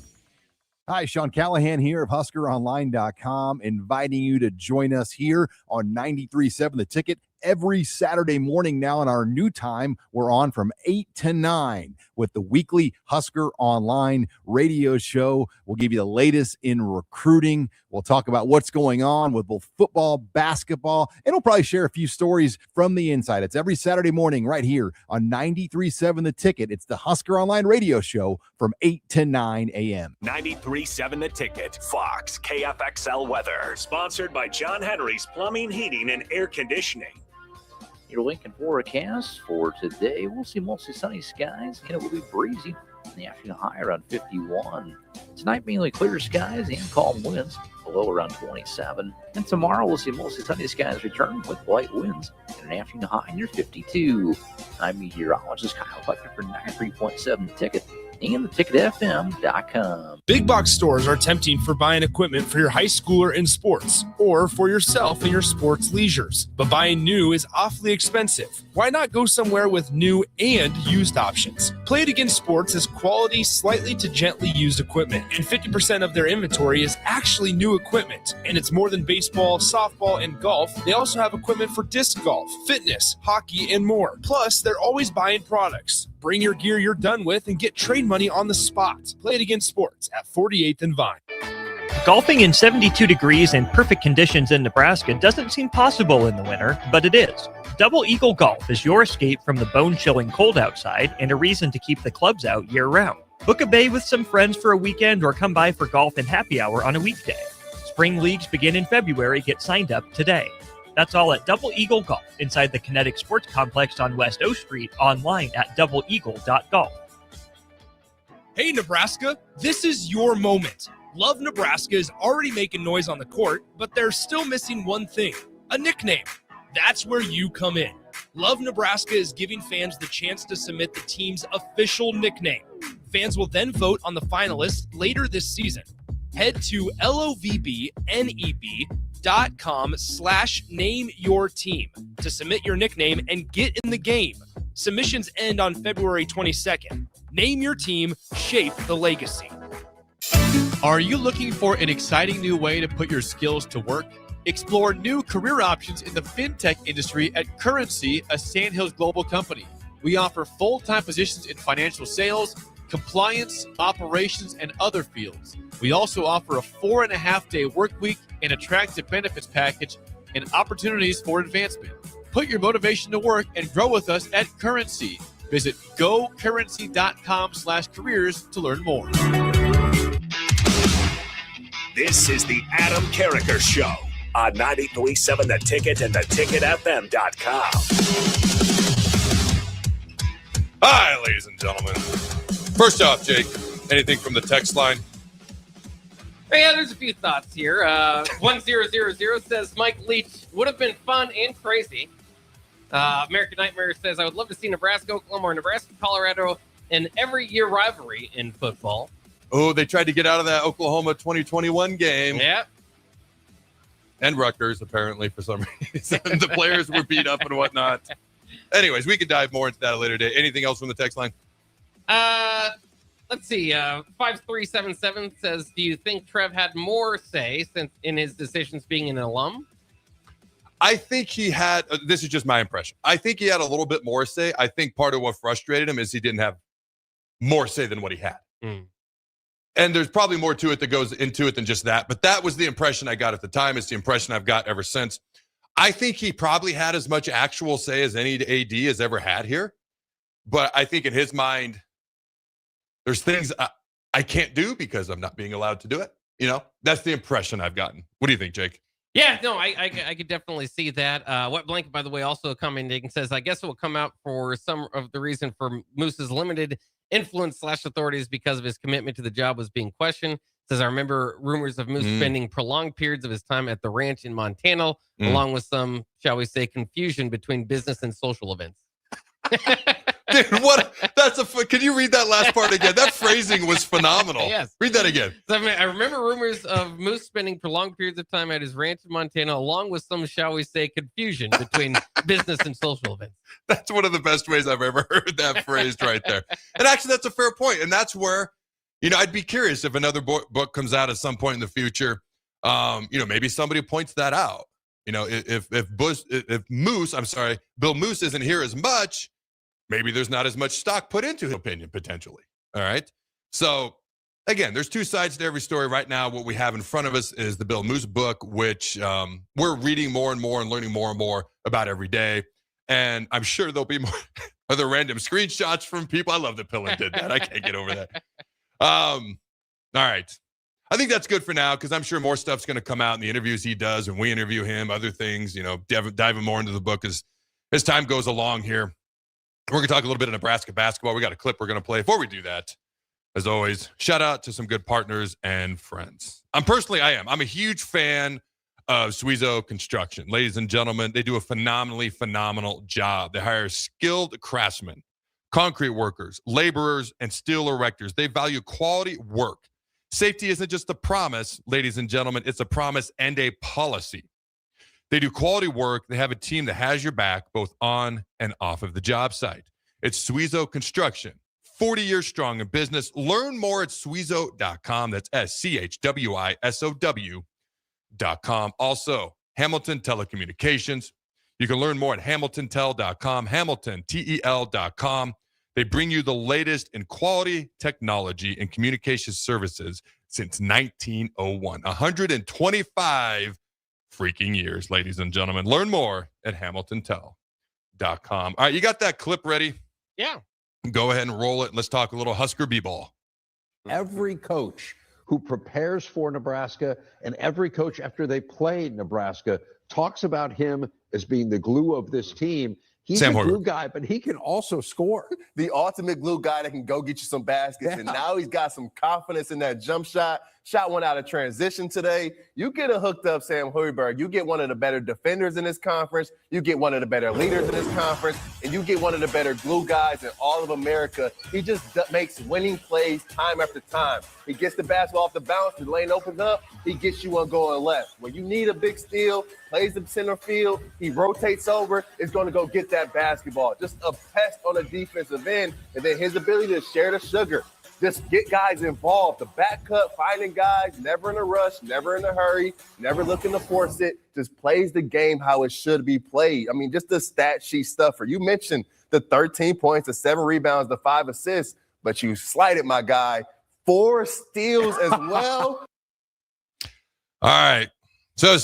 Hi, Sean Callahan here of HuskerOnline.com, inviting you to join us here on 93.7 The Ticket every Saturday morning now in our new time. We're on from 8 to 9 with the weekly Husker Online radio show. We'll give you the latest in recruiting. We'll talk about what's going on with both football, basketball, and we'll probably share a few stories from the inside. It's every Saturday morning right here on 93.7 The Ticket. It's the Husker Online radio show from 8 to 9 a.m. 93.7 The Ticket, Fox, KFXL weather. Sponsored by John Henry's Plumbing, Heating, and Air Conditioning. Your Lincoln forecast for today. We'll see mostly sunny skies, and it will be breezy in the afternoon, high around 51. Tonight, mainly clear skies and calm winds, below around 27. And tomorrow, we'll see mostly sunny skies return with light winds and an afternoon high near 52. I'm meteorologist Kyle Buckner for 93.7 The Ticket and theticketfm.com. Big box stores are tempting for buying equipment for your high schooler in sports or for yourself in your sports leisures. But buying new is awfully expensive. Why not go somewhere with new and used options? Play It Again Sports has quality, slightly to gently used equipment, and 50% of their inventory is actually new equipment. And it's more than baseball, softball, and golf. They also have equipment for disc golf, fitness, hockey, and more. Plus, they're always buying products. Bring your gear you're done with and get trade money on the spot. Play It Again Sports at 48th and Vine. Golfing in 72 degrees and perfect conditions in Nebraska doesn't seem possible in the winter, but it is. Double Eagle Golf is your escape from the bone-chilling cold outside and a reason to keep the clubs out year-round. Book a bay with some friends for a weekend or come by for golf and happy hour on a weekday. Spring leagues begin in February. Get signed up today. That's all at Double Eagle Golf inside the Kinetic Sports Complex on West O Street, online at doubleeagle.golf. Hey, Nebraska, this is your moment. Love Nebraska is already making noise on the court, but they're still missing one thing, a nickname. That's where you come in. Love Nebraska is giving fans the chance to submit the team's official nickname. Fans will then vote on the finalists later this season. Head to lovbneb.com/nameyourteam to submit your nickname and get in the game. Submissions end on February 22nd. Name your team, shape the legacy. Are you looking for an exciting new way to put your skills to work? Explore new career options in the fintech industry at Currency, a Sandhills global company. We offer full-time positions in financial sales, compliance, operations, and other fields. We also offer a 4.5-day work week, an attractive benefits package, and opportunities for advancement. Put your motivation to work and grow with us at Currency. Visit gocurrency.com/careers to learn more. This is the Adam Carriker Show on 93.7 The Ticket and theticketfm.com. Hi, ladies and gentlemen. First off, Jake, anything from the text line? Yeah, there's a few thoughts here. 1000 says Mike Leach would have been fun and crazy. American Nightmare says I would love to see Nebraska, Oklahoma, or Nebraska, Colorado in every year rivalry in football. Oh, they tried to get out of that Oklahoma 2021 game. Yeah. And Rutgers, apparently, for some reason. The players were beat up and whatnot. Anyways, we could dive more into that a later day. Anything else from the text line? Let's see. 5377 says, do you think Trev had more say since in his decisions being an alum? I think he had, this is just my impression. I think he had a little bit more say. I think part of what frustrated him is he didn't have more say than what he had. And there's probably more to it that goes into it than just that. But that was the impression I got at the time. It's the impression I've got ever since. I think he probably had as much actual say as any AD has ever had here. But I think in his mind, there's things I can't do because I'm not being allowed to do it. You know, that's the impression I've gotten. What do you think, Jake? Yeah, no, I could definitely see that. Wet Blanket, by the way, also commenting, says, I guess it will come out for some of the reason for Moos's limited influence / authority is because of his commitment to the job was being questioned. Says, I remember rumors of Moos spending prolonged periods of his time at the ranch in Montana, along with some, shall we say, confusion between business and social events. Dude, what? Can you read that last part again? That phrasing was phenomenal. Yes. Read that again. So, I remember rumors of Moos spending prolonged periods of time at his ranch in Montana, along with some, shall we say, confusion between business and social events. That's one of the best ways I've ever heard that phrased right there. And actually, that's a fair point. And that's where, you know, I'd be curious if another book comes out at some point in the future. You know, maybe somebody points that out. You know, if Bill Moos isn't here as much, maybe there's not as much stock put into his opinion, potentially. All right. So, again, there's two sides to every story. Right now, what we have in front of us is the Bill Moos book, which we're reading more and more and learning more and more about every day. And I'm sure there'll be more other random screenshots from people. I love that Pillin did that. I can't get over that. All right. I think that's good for now because I'm sure more stuff's going to come out in the interviews he does and we interview him, other things, you know, diving more into the book as time goes along here. We're going to talk a little bit of Nebraska basketball. We got a clip we're going to play. Before we do that, as always, shout out to some good partners and friends. I'm a huge fan of Suizo Construction. Ladies and gentlemen, they do a phenomenal job. They hire skilled craftsmen, concrete workers, laborers, and steel erectors. They value quality work. Safety isn't just a promise, ladies and gentlemen. It's a promise and a policy. They do quality work. They have a team that has your back both on and off of the job site. It's Suizo Construction, 40 years strong in business. Learn more at Suizo.com. That's SCHWISOW.com. Also, Hamilton Telecommunications. You can learn more at HamiltonTel.com, HamiltonTEL.com. They bring you the latest in quality technology and communication services since 1901. 125 freaking years, ladies and gentlemen. Learn more at HamiltonTel.com. All right, you got that clip ready? Yeah. Go ahead and roll it. Let's talk a little Husker B-ball. Every coach who prepares for Nebraska and every coach after they played Nebraska talks about him as being the glue of this team. He's a glue guy, but he can also score. The ultimate glue guy that can go get you some baskets. And now he's got some confidence in that jump shot. shot one out of transition today. You get a hooked up Sam Hoiberg. You get one of the better defenders in this conference. You get one of the better leaders in this conference. And you get one of the better glue guys in all of America. He just makes winning plays time after time. He gets the basketball off the bounce. The lane opens up. He gets you one going left. When you need a big steal, plays the center field, he rotates over, is going to go get that basketball. Just a pest on the defensive end. And then his ability to share the sugar. Just get guys involved. The back cut, finding guys, never in a rush, never in a hurry, never looking to force it. Just plays the game how it should be played. I mean, just the stat sheet stuffer. You mentioned the 13 points, the 7 rebounds, the 5 assists, but you slighted my guy. 4 steals as well. All right. So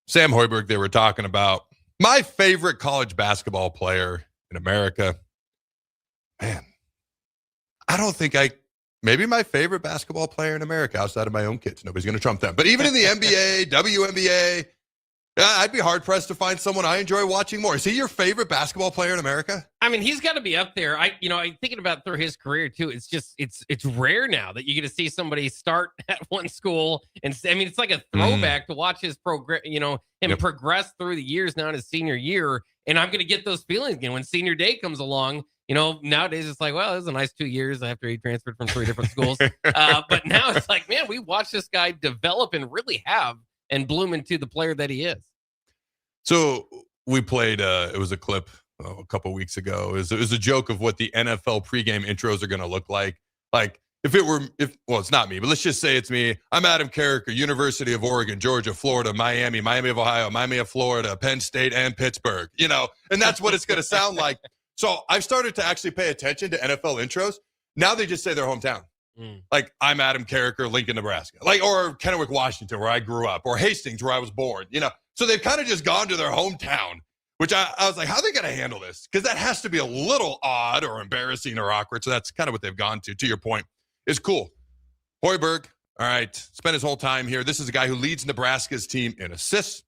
Sam Hoiberg, they were talking about my favorite college basketball player in America. Man, I don't think maybe my favorite basketball player in America outside of my own kids. Nobody's going to trump them. But even in the NBA, WNBA, I'd be hard-pressed to find someone I enjoy watching more. Is he your favorite basketball player in America? I mean, he's got to be up there. I'm thinking about through his career too. It's just, it's rare now that you get to see somebody start at one school. And I mean, it's like a throwback to watch his progress, progress through the years now in his senior year. And I'm going to get those feelings again when senior day comes along. Nowadays it's like, well, it was a nice 2 years after he transferred from 3 different schools. But now it's like, man, we watched this guy develop and really and bloom into the player that he is. So we played, it was a clip a couple weeks ago. It was a joke of what the NFL pregame intros are going to look like. Like it's not me, but let's just say it's me. I'm Adam Carriker, University of Oregon, Georgia, Florida, Miami of Ohio, Miami of Florida, Penn State, and Pittsburgh, and that's what it's going to sound like. So I've started to actually pay attention to NFL intros. Now they just say their hometown. Like, I'm Adam Carriker, Lincoln, Nebraska. Or Kennewick, Washington, where I grew up. Or Hastings, where I was born. So they've kind of just gone to their hometown, which I was like, how are they going to handle this? Because that has to be a little odd or embarrassing or awkward. So that's kind of what they've gone to your point. It's cool. Hoiberg, all right, spent his whole time here. This is a guy who leads Nebraska's team in assists,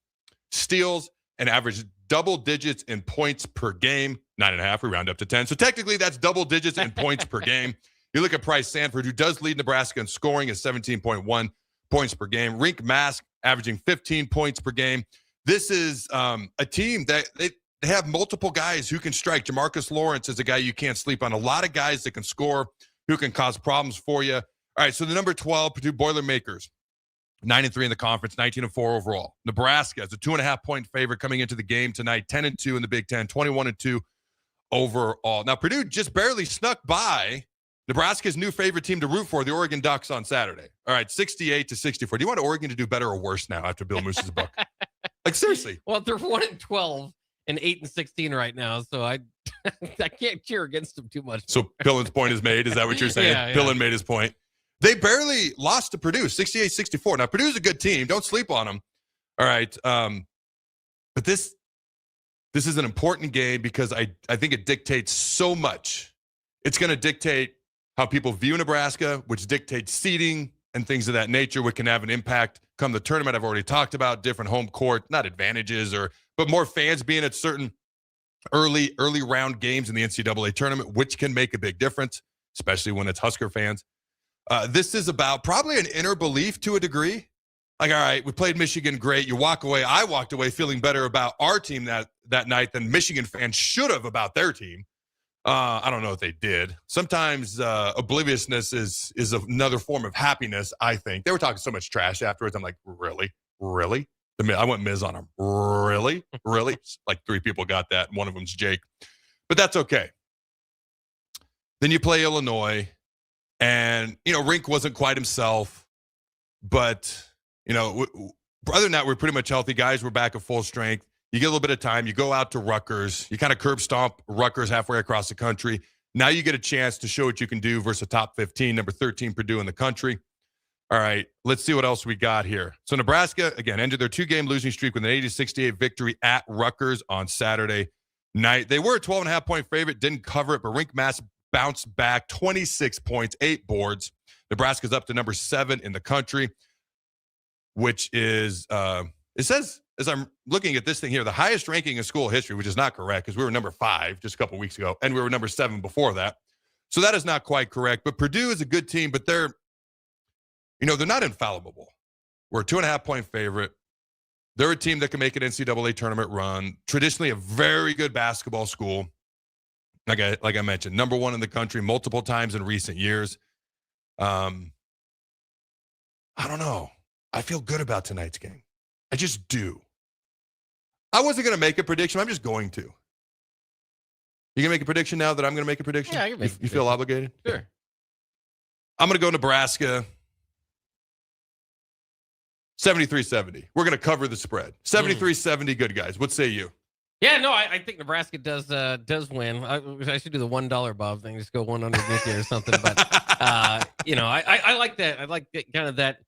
steals, and averaged double digits in points per game. 9.5, we round up to 10. So technically that's double digits in points per game. You look at Price Sanford, who does lead Nebraska in scoring at 17.1 points per game. Rink Mask averaging 15 points per game. This is a team that they have multiple guys who can strike. Jamarcus Lawrence is a guy you can't sleep on. A lot of guys that can score, who can cause problems for you. All right, so the number 12, Purdue Boilermakers, 9-3 in the conference, 19-4 overall. Nebraska is a 2.5-point favorite coming into the game tonight, 10-2 in the Big Ten, 21-2 overall. Now, Purdue just barely snuck by Nebraska's new favorite team to root for, the Oregon Ducks, on Saturday. All right, 68-64. Do you want Oregon to do better or worse now after Bill Moos's book? Seriously. Well, they're 1-12 and 8-16 right now, so I can't cheer against them too much. So Pillen's point is made. Is that what you're saying? Yeah. Pillen made his point. They barely lost to Purdue, 68-64. Now, Purdue's a good team. Don't sleep on them. All right. But this is an important game because I think it dictates so much. It's going to dictate how people view Nebraska, which dictates seeding and things of that nature, which can have an impact come the tournament. I've already talked about different home court, not advantages, but more fans being at certain early round games in the NCAA tournament, which can make a big difference, especially when it's Husker fans. This is about probably an inner belief to a degree. Like, all right, we played Michigan great. You walk away. I walked away feeling better about our team that night than Michigan fans should have about their team. I don't know if they did. Sometimes obliviousness is another form of happiness, I think. They were talking so much trash afterwards. I'm like, really? I went Miz on them. Really? Like 3 people got that. And one of them's Jake. But that's okay. Then you play Illinois. And, Rink wasn't quite himself. But, other than that, we're pretty much healthy. Guys were back at full strength. You get a little bit of time. You go out to Rutgers. You kind of curb stomp Rutgers halfway across the country. Now you get a chance to show what you can do versus a top 15, number 13 Purdue in the country. All right, let's see what else we got here. So Nebraska, again, ended their 2-game losing streak with an 80-68 victory at Rutgers on Saturday night. They were a 12.5-point favorite, didn't cover it, but Rink Mass bounced back 26 points, 8 boards. Nebraska's up to number 7 in the country, which is, it says, as I'm looking at this thing here, the highest ranking in school history, which is not correct because we were number 5 just a couple weeks ago, and we were number 7 before that. So that is not quite correct. But Purdue is a good team, but they're they're not infallible. We're a 2.5-point favorite. They're a team that can make an NCAA tournament run. Traditionally, a very good basketball school. Like I mentioned, number one in the country multiple times in recent years. I don't know. I feel good about tonight's game. I just do. I wasn't going to make a prediction. I'm just going to. You going to make a prediction now that I'm going to make a prediction? Yeah, I can make a You feel obligated? Sure. I'm going to go Nebraska 73-70. We're going to cover the spread. 73-70, good guys. What say you? Yeah, no, I think Nebraska does win. I should do the $1 Bob thing, just go one underneath here or something. But I like that. I like kind of that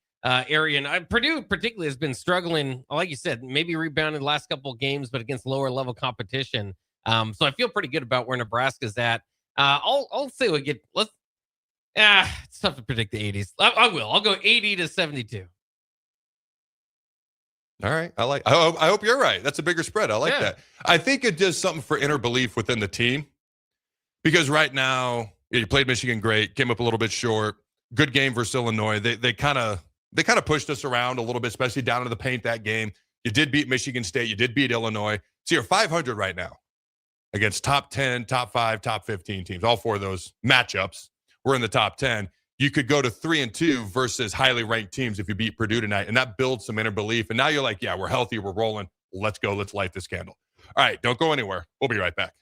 area. And Purdue particularly has been struggling, like you said, maybe rebounded the last couple of games, but against lower level competition. So I feel pretty good about where Nebraska's at. I'll say we get. It's tough to predict the 80s. I will. I'll go 80-72. All right. I hope you're right. That's a bigger spread. I like that. I think it does something for inner belief within the team, because right now you played Michigan great, came up a little bit short. Good game versus Illinois. They kind of pushed us around a little bit, especially down to the paint that game. You did beat Michigan State. You did beat Illinois. So you're 500 right now against top 10, top 5, top 15 teams. All four of those matchups were in the top 10. You could go to 3-2 versus highly ranked teams if you beat Purdue tonight, and that builds some inner belief. And now you're like, yeah, we're healthy, we're rolling. Let's go. Let's light this candle. All right, don't go anywhere. We'll be right back.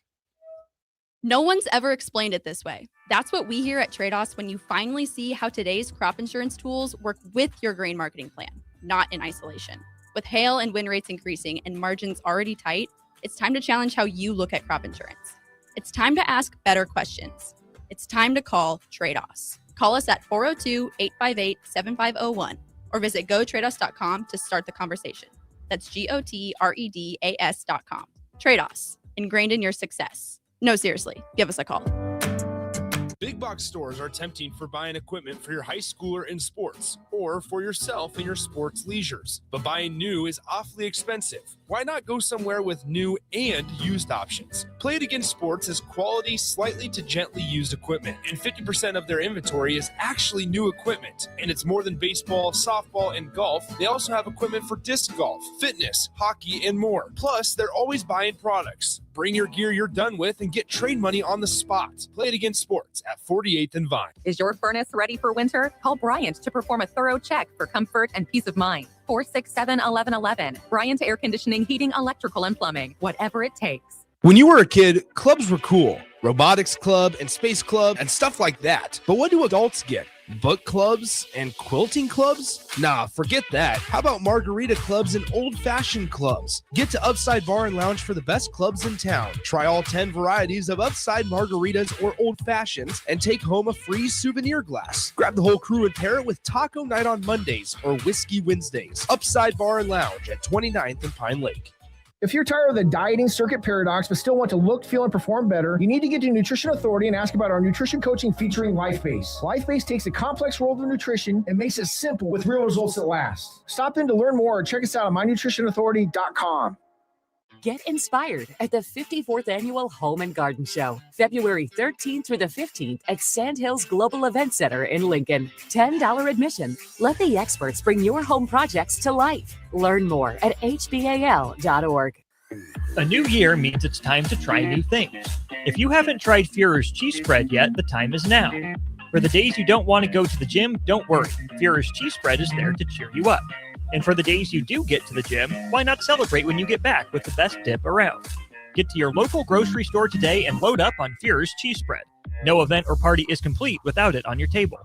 No one's ever explained it this way. That's what we hear at Trade-Offs when you finally see how today's crop insurance tools work with your grain marketing plan, not in isolation. With hail and wind rates increasing and margins already tight, it's time to challenge how you look at crop insurance. It's time to ask better questions. It's time to call Trade-Offs. Call us at 402-858-7501 or visit gotradeoffs.com to start the conversation. That's GOTREDAS.com. Trade-Offs, ingrained in your success. No, seriously, give us a call. Big box stores are tempting for buying equipment for your high schooler in sports or for yourself in your sports leisures. But buying new is awfully expensive. Why not go somewhere with new and used options? Play It Again Sports is quality, slightly to gently used equipment, and 50% of their inventory is actually new equipment. And it's more than baseball, softball, and golf. They also have equipment for disc golf, fitness, hockey, and more. Plus, they're always buying products. Bring your gear you're done with and get trade money on the spot. Play It Again Sports at 48th and Vine. Is your furnace ready for winter? Call Bryant to perform a thorough check for comfort and peace of mind. 467-1111. Bryant Air Conditioning, Heating, Electrical, and Plumbing. Whatever it takes. When you were a kid, clubs were cool. Robotics club and space club and stuff like that. But what do adults get? Book clubs and quilting clubs? Nah, forget that. How about margarita clubs and old-fashioned clubs? Get to Upside Bar and Lounge for the best clubs in town. Try all 10 varieties of Upside margaritas or old fashions and take home a free souvenir glass. Grab the whole crew and pair it with taco night on Mondays or whiskey Wednesdays. Upside Bar and Lounge at 29th and Pine Lake. If you're tired of the dieting circuit paradox but still want to look, feel, and perform better, you need to get to Nutrition Authority and ask about our nutrition coaching featuring LifeBase. LifeBase takes the complex world of nutrition and makes it simple with real results that last. Stop in to learn more or check us out at mynutritionauthority.com. Get inspired at the 54th Annual Home and Garden Show, February 13th through the 15th at Sandhills Global Event Center in Lincoln. $10 admission. Let the experts bring your home projects to life. Learn more at hbal.org. A new year means it's time to try new things. If you haven't tried Führer's cheese spread yet, the time is now. For the days you don't want to go to the gym, don't worry. Führer's cheese spread is there to cheer you up. And for the days you do get to the gym, why not celebrate when you get back with the best dip around? Get to your local grocery store today and load up on Führer's cheese spread. No event or party is complete without it on your table.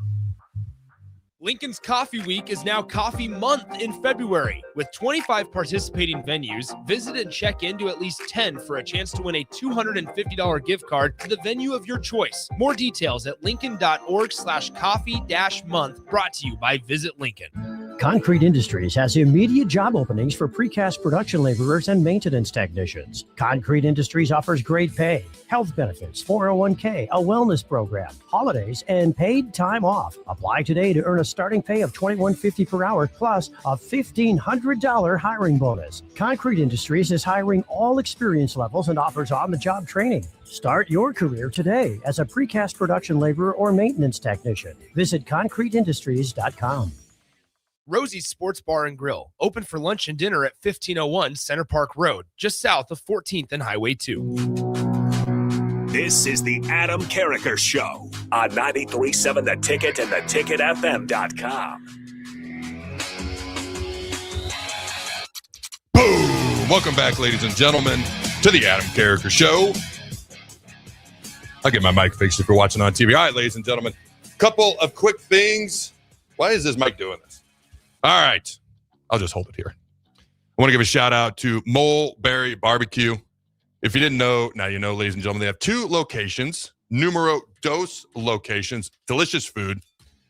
Lincoln's Coffee Week is now Coffee Month in February. With 25 participating venues, visit and check into at least 10 for a chance to win a $250 gift card to the venue of your choice. More details at lincoln.org/coffee-month, brought to you by Visit Lincoln. Concrete Industries has immediate job openings for precast production laborers and maintenance technicians. Concrete Industries offers great pay, health benefits, 401k, a wellness program, holidays, and paid time off. Apply today to earn a starting pay of $21.50 per hour plus a $1,500 hiring bonus. Concrete Industries is hiring all experience levels and offers on-the-job training. Start your career today as a precast production laborer or maintenance technician. Visit concreteindustries.com. Rosie's Sports Bar and Grill, open for lunch and dinner at 1501 Center Park Road, just south of 14th and Highway 2. This is the Adam Carriker Show on 93.7 The Ticket and theticketfm.com. Boom! Welcome back, ladies and gentlemen, to the Adam Carriker Show. I'll get my mic fixed if you're watching on TV. All right, ladies and gentlemen, couple of quick things. Why is this mic doing this? All right. I'll just hold it here. I want to give a shout out to Mulberry Barbecue. If you didn't know, now you know, ladies and gentlemen, they have 2 locations, numero dos locations, delicious food.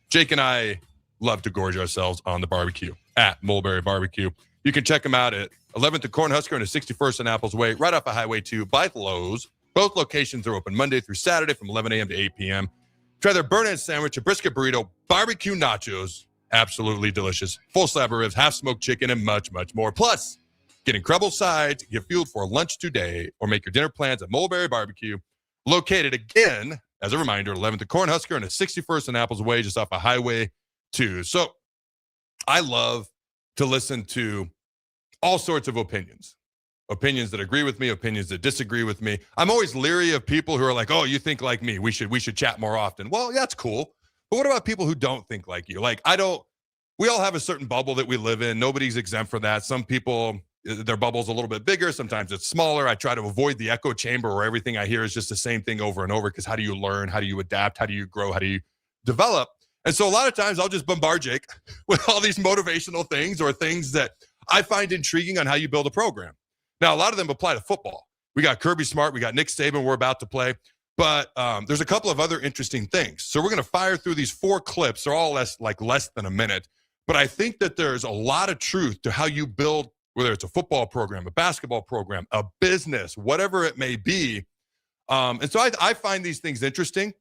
Jake and I love to gorge ourselves on the barbecue at Mulberry Barbecue. You can check them out at 11th and Cornhusker and 61st and Apples Way, right off of Highway 2 by Lowe's. Both locations are open Monday through Saturday from 11 a.m. to 8 p.m. Try their burn-in sandwich, a brisket burrito, barbecue nachos. Absolutely delicious. Full slab of ribs, half-smoked chicken, and much, much more. Plus, get incredible sides, get fueled for lunch today, or make your dinner plans at Mulberry Barbecue. Located again, as a reminder, 11th and Cornhusker and 61st and Apples Way, just off of Highway 2. So I love to listen to all sorts of opinions. Opinions that agree with me, opinions that disagree with me. I'm always leery of people who are like, oh, you think like me. We should chat more often. Well, yeah, that's cool. But what about people who don't think like you? Like, we all have a certain bubble that we live in. Nobody's exempt from that. Some people, their bubble's a little bit bigger. Sometimes it's smaller. I try to avoid the echo chamber where everything I hear is just the same thing over and over, because how do you learn? How do you adapt? How do you grow? How do you develop? And so a lot of times I'll just bombard Jake with all these motivational things or things that I find intriguing on how you build a program. Now, a lot of them apply to football. We got Kirby Smart. We got Nick Saban we're about to play. But there's a couple of other interesting things. So we're going to fire through these 4 clips. They're all less than a minute. But I think that there's a lot of truth to how you build, whether it's a football program, a basketball program, a business, whatever it may be. And so I find these things interesting.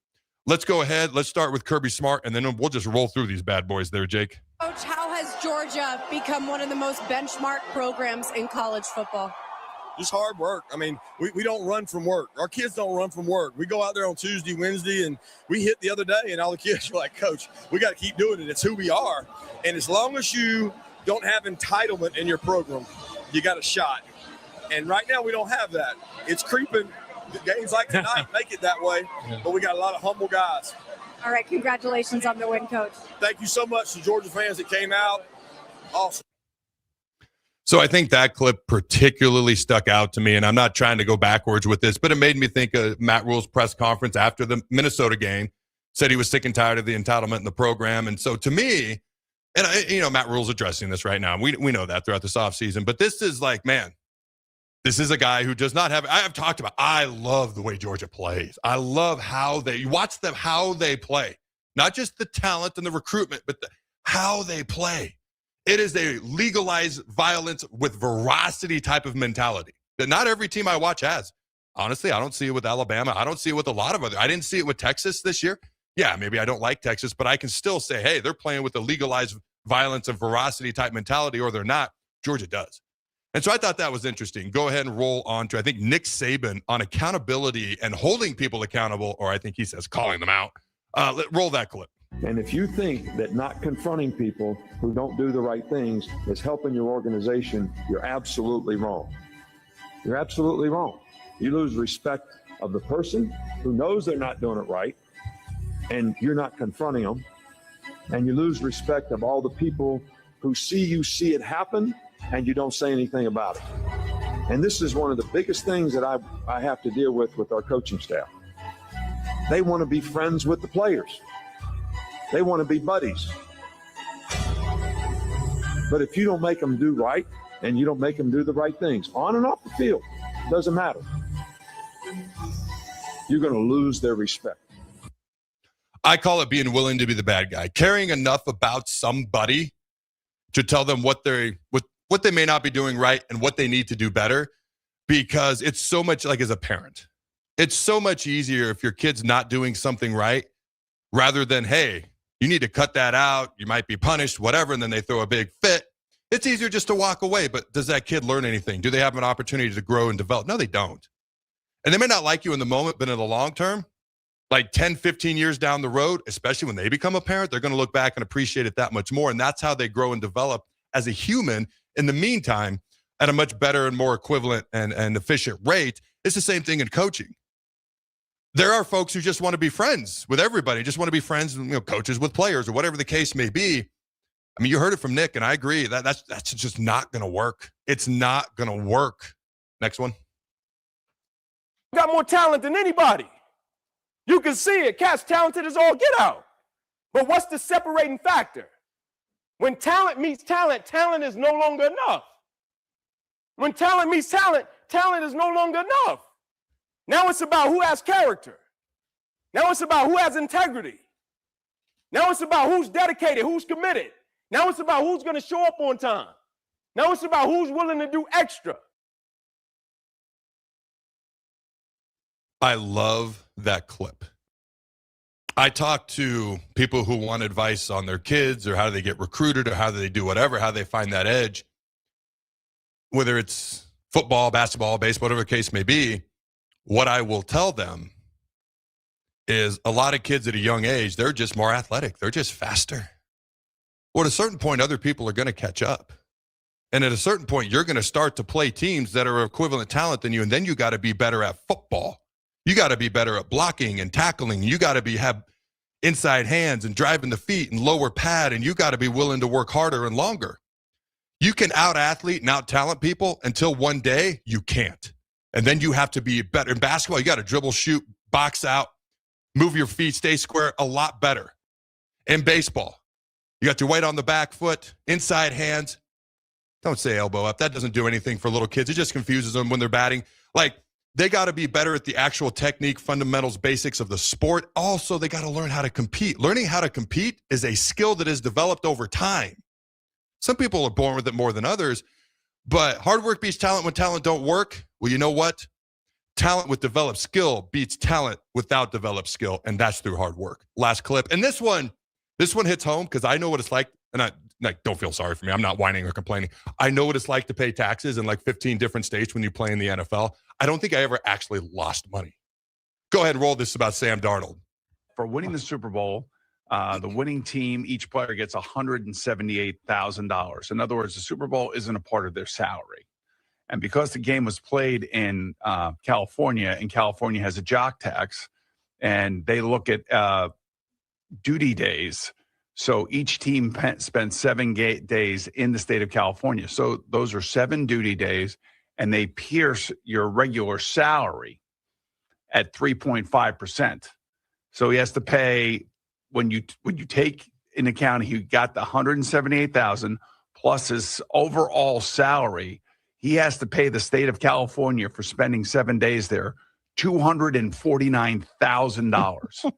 Let's go ahead. Let's start with Kirby Smart, and then we'll just roll through these bad boys there, Jake. Coach, how has Georgia become one of the most benchmark programs in college football? Just hard work. I mean, we don't run from work. Our kids don't run from work. We go out there on Tuesday, Wednesday, and we hit the other day, and all the kids are like, Coach, we got to keep doing it. It's who we are. And as long as you don't have entitlement in your program, you got a shot. And right now we don't have that. It's creeping. Games like tonight make it that way, but we got a lot of humble guys. All right, congratulations on the win, Coach. Thank you so much to Georgia fans that came out. Awesome. So I think that clip particularly stuck out to me, and I'm not trying to go backwards with this, but it made me think of Matt Rule's press conference after the Minnesota game. Said he was sick and tired of the entitlement in the program. And so to me, and Matt Rule's addressing this right now. We know that throughout this offseason, but this is like, man, this is a guy who does not have, I love the way Georgia plays. I love how you watch them, how they play, not just the talent and the recruitment, but how they play. It is a legalized violence with veracity type of mentality that not every team I watch has. Honestly, I don't see it with Alabama. I don't see it with a lot of I didn't see it with Texas this year. Yeah, maybe I don't like Texas, but I can still say, hey, they're playing with a legalized violence and veracity type mentality, or they're not. Georgia does. And so I thought that was interesting. Go ahead and roll on to, I think, Nick Saban on accountability and holding people accountable, or I think he says calling them out. Roll that clip. And if you think that not confronting people who don't do the right things is helping your organization, you're absolutely wrong. You're absolutely wrong. You lose respect of the person who knows they're not doing it right, and you're not confronting them. And you lose respect of all the people who see it happen, and you don't say anything about it. And this is one of the biggest things that I have to deal with our coaching staff. They want to be friends with the players. They want to be buddies. But if you don't make them do right, and you don't make them do the right things, on and off the field, doesn't matter, you're going to lose their respect. I call it being willing to be the bad guy, caring enough about somebody to tell them what they may not be doing right and what they need to do better, because it's so much, like as a parent, it's so much easier if your kid's not doing something right, rather than, hey, you need to cut that out, you might be punished, whatever, and then they throw a big fit. It's easier just to walk away, but does that kid learn anything? Do they have an opportunity to grow and develop? No, they don't. And they may not like you in the moment, but in the long term, like 10, 15 years down the road, especially when they become a parent, they're going to look back and appreciate it that much more. And that's how they grow and develop as a human. In the meantime, at a much better and more equivalent and efficient rate. It's the same thing in coaching. There are folks who just want to be friends with everybody, just want to be friends, coaches with players or whatever the case may be. I mean, you heard it from Nick, and I agree. That's just not going to work. It's not going to work. Next one. Got more talent than anybody. You can see it. Cat's talented as all get out. But what's the separating factor? When talent meets talent, talent is no longer enough. When talent meets talent, talent is no longer enough. Now it's about who has character. Now it's about who has integrity. Now it's about who's dedicated, who's committed. Now it's about who's going to show up on time. Now it's about who's willing to do extra. I love that clip. I talk to people who want advice on their kids or how do they get recruited or how do they do whatever, how they find that edge. Whether it's football, basketball, baseball, whatever the case may be, what I will tell them is a lot of kids at a young age, they're just more athletic. They're just faster. Well, at a certain point, other people are going to catch up. And at a certain point, you're going to start to play teams that are equivalent talent than you. And then you got to be better at football. You got to be better at blocking and tackling. You got to have inside hands and driving the feet and lower pad. And you got to be willing to work harder and longer. You can out-athlete and out-talent people until one day you can't. And then you have to be better. In basketball, you got to dribble, shoot, box out, move your feet, stay square, a lot better. In baseball, you got your weight on the back foot, inside hands. Don't say elbow up. That doesn't do anything for little kids. It just confuses them when they're batting. Like, they got to be better at the actual technique, fundamentals, basics of the sport. Also, they got to learn how to compete. Learning how to compete is a skill that is developed over time. Some people are born with it more than others, but hard work beats talent when talent don't work. Well, you know what? Talent with developed skill beats talent without developed skill, and that's through hard work. Last clip. And this one hits home because I know what it's like, and I don't feel sorry for me. I'm not whining or complaining. I know what it's like to pay taxes in like 15 different states when you play in the NFL. I don't think I ever actually lost money. Go ahead and roll this about Sam Darnold. For winning the Super Bowl, the winning team, each player gets $178,000. In other words, the Super Bowl isn't a part of their salary. And because the game was played in California, and California has a jock tax, and they look at duty days. So each team spent 7 days in the state of California. So those are 7 duty days, and they pierce your regular salary at 3.5%. So he has to pay, when you take into account he got the $178,000 plus his overall salary, he has to pay the state of California for spending 7 days there $249,000.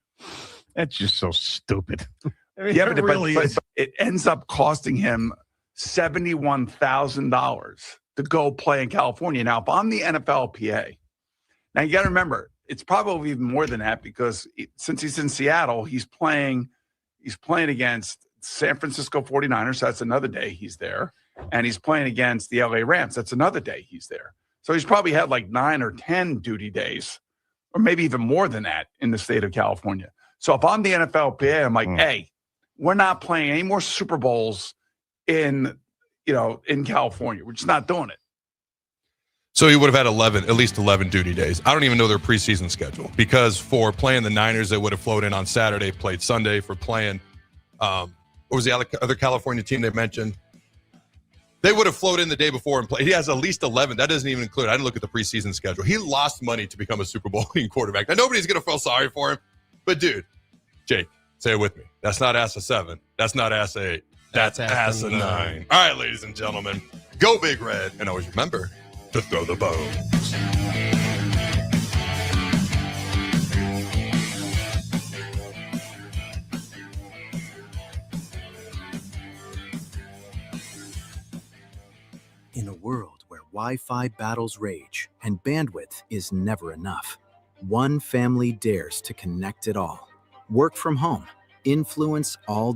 That's just so stupid. I mean, Yeah, but really is. it ends up costing him $71,000 to go play in California. Now, if I'm the NFLPA, now you got to remember, it's probably even more than that because since he's in Seattle, he's playing against San Francisco 49ers. So that's another day he's there. And he's playing against the LA Rams. That's another day he's there. So he's probably had like 9 or 10 duty days, or maybe even more than that in the state of California. So if I'm the NFLPA, I'm like, hey, we're not playing any more Super Bowls in California. We're just not doing it. So he would have had at least 11 duty days. I don't even know their preseason schedule because for playing the Niners, they would have flown in on Saturday, played Sunday. For playing, what was the other California team they mentioned? They would have flown in the day before and played. He has at least 11. That doesn't even include, I didn't look at the preseason schedule. He lost money to become a Super Bowl winning quarterback. Now, nobody's going to feel sorry for him. But, dude, Jake, say it with me. That's not ass a 7. That's not ass a 8. That's ass a 9. All right, ladies and gentlemen, go Big Red. And always remember to throw the bones. In a world where Wi-Fi battles rage and bandwidth is never enough, one family dares to connect it all. Work from home, influence all day.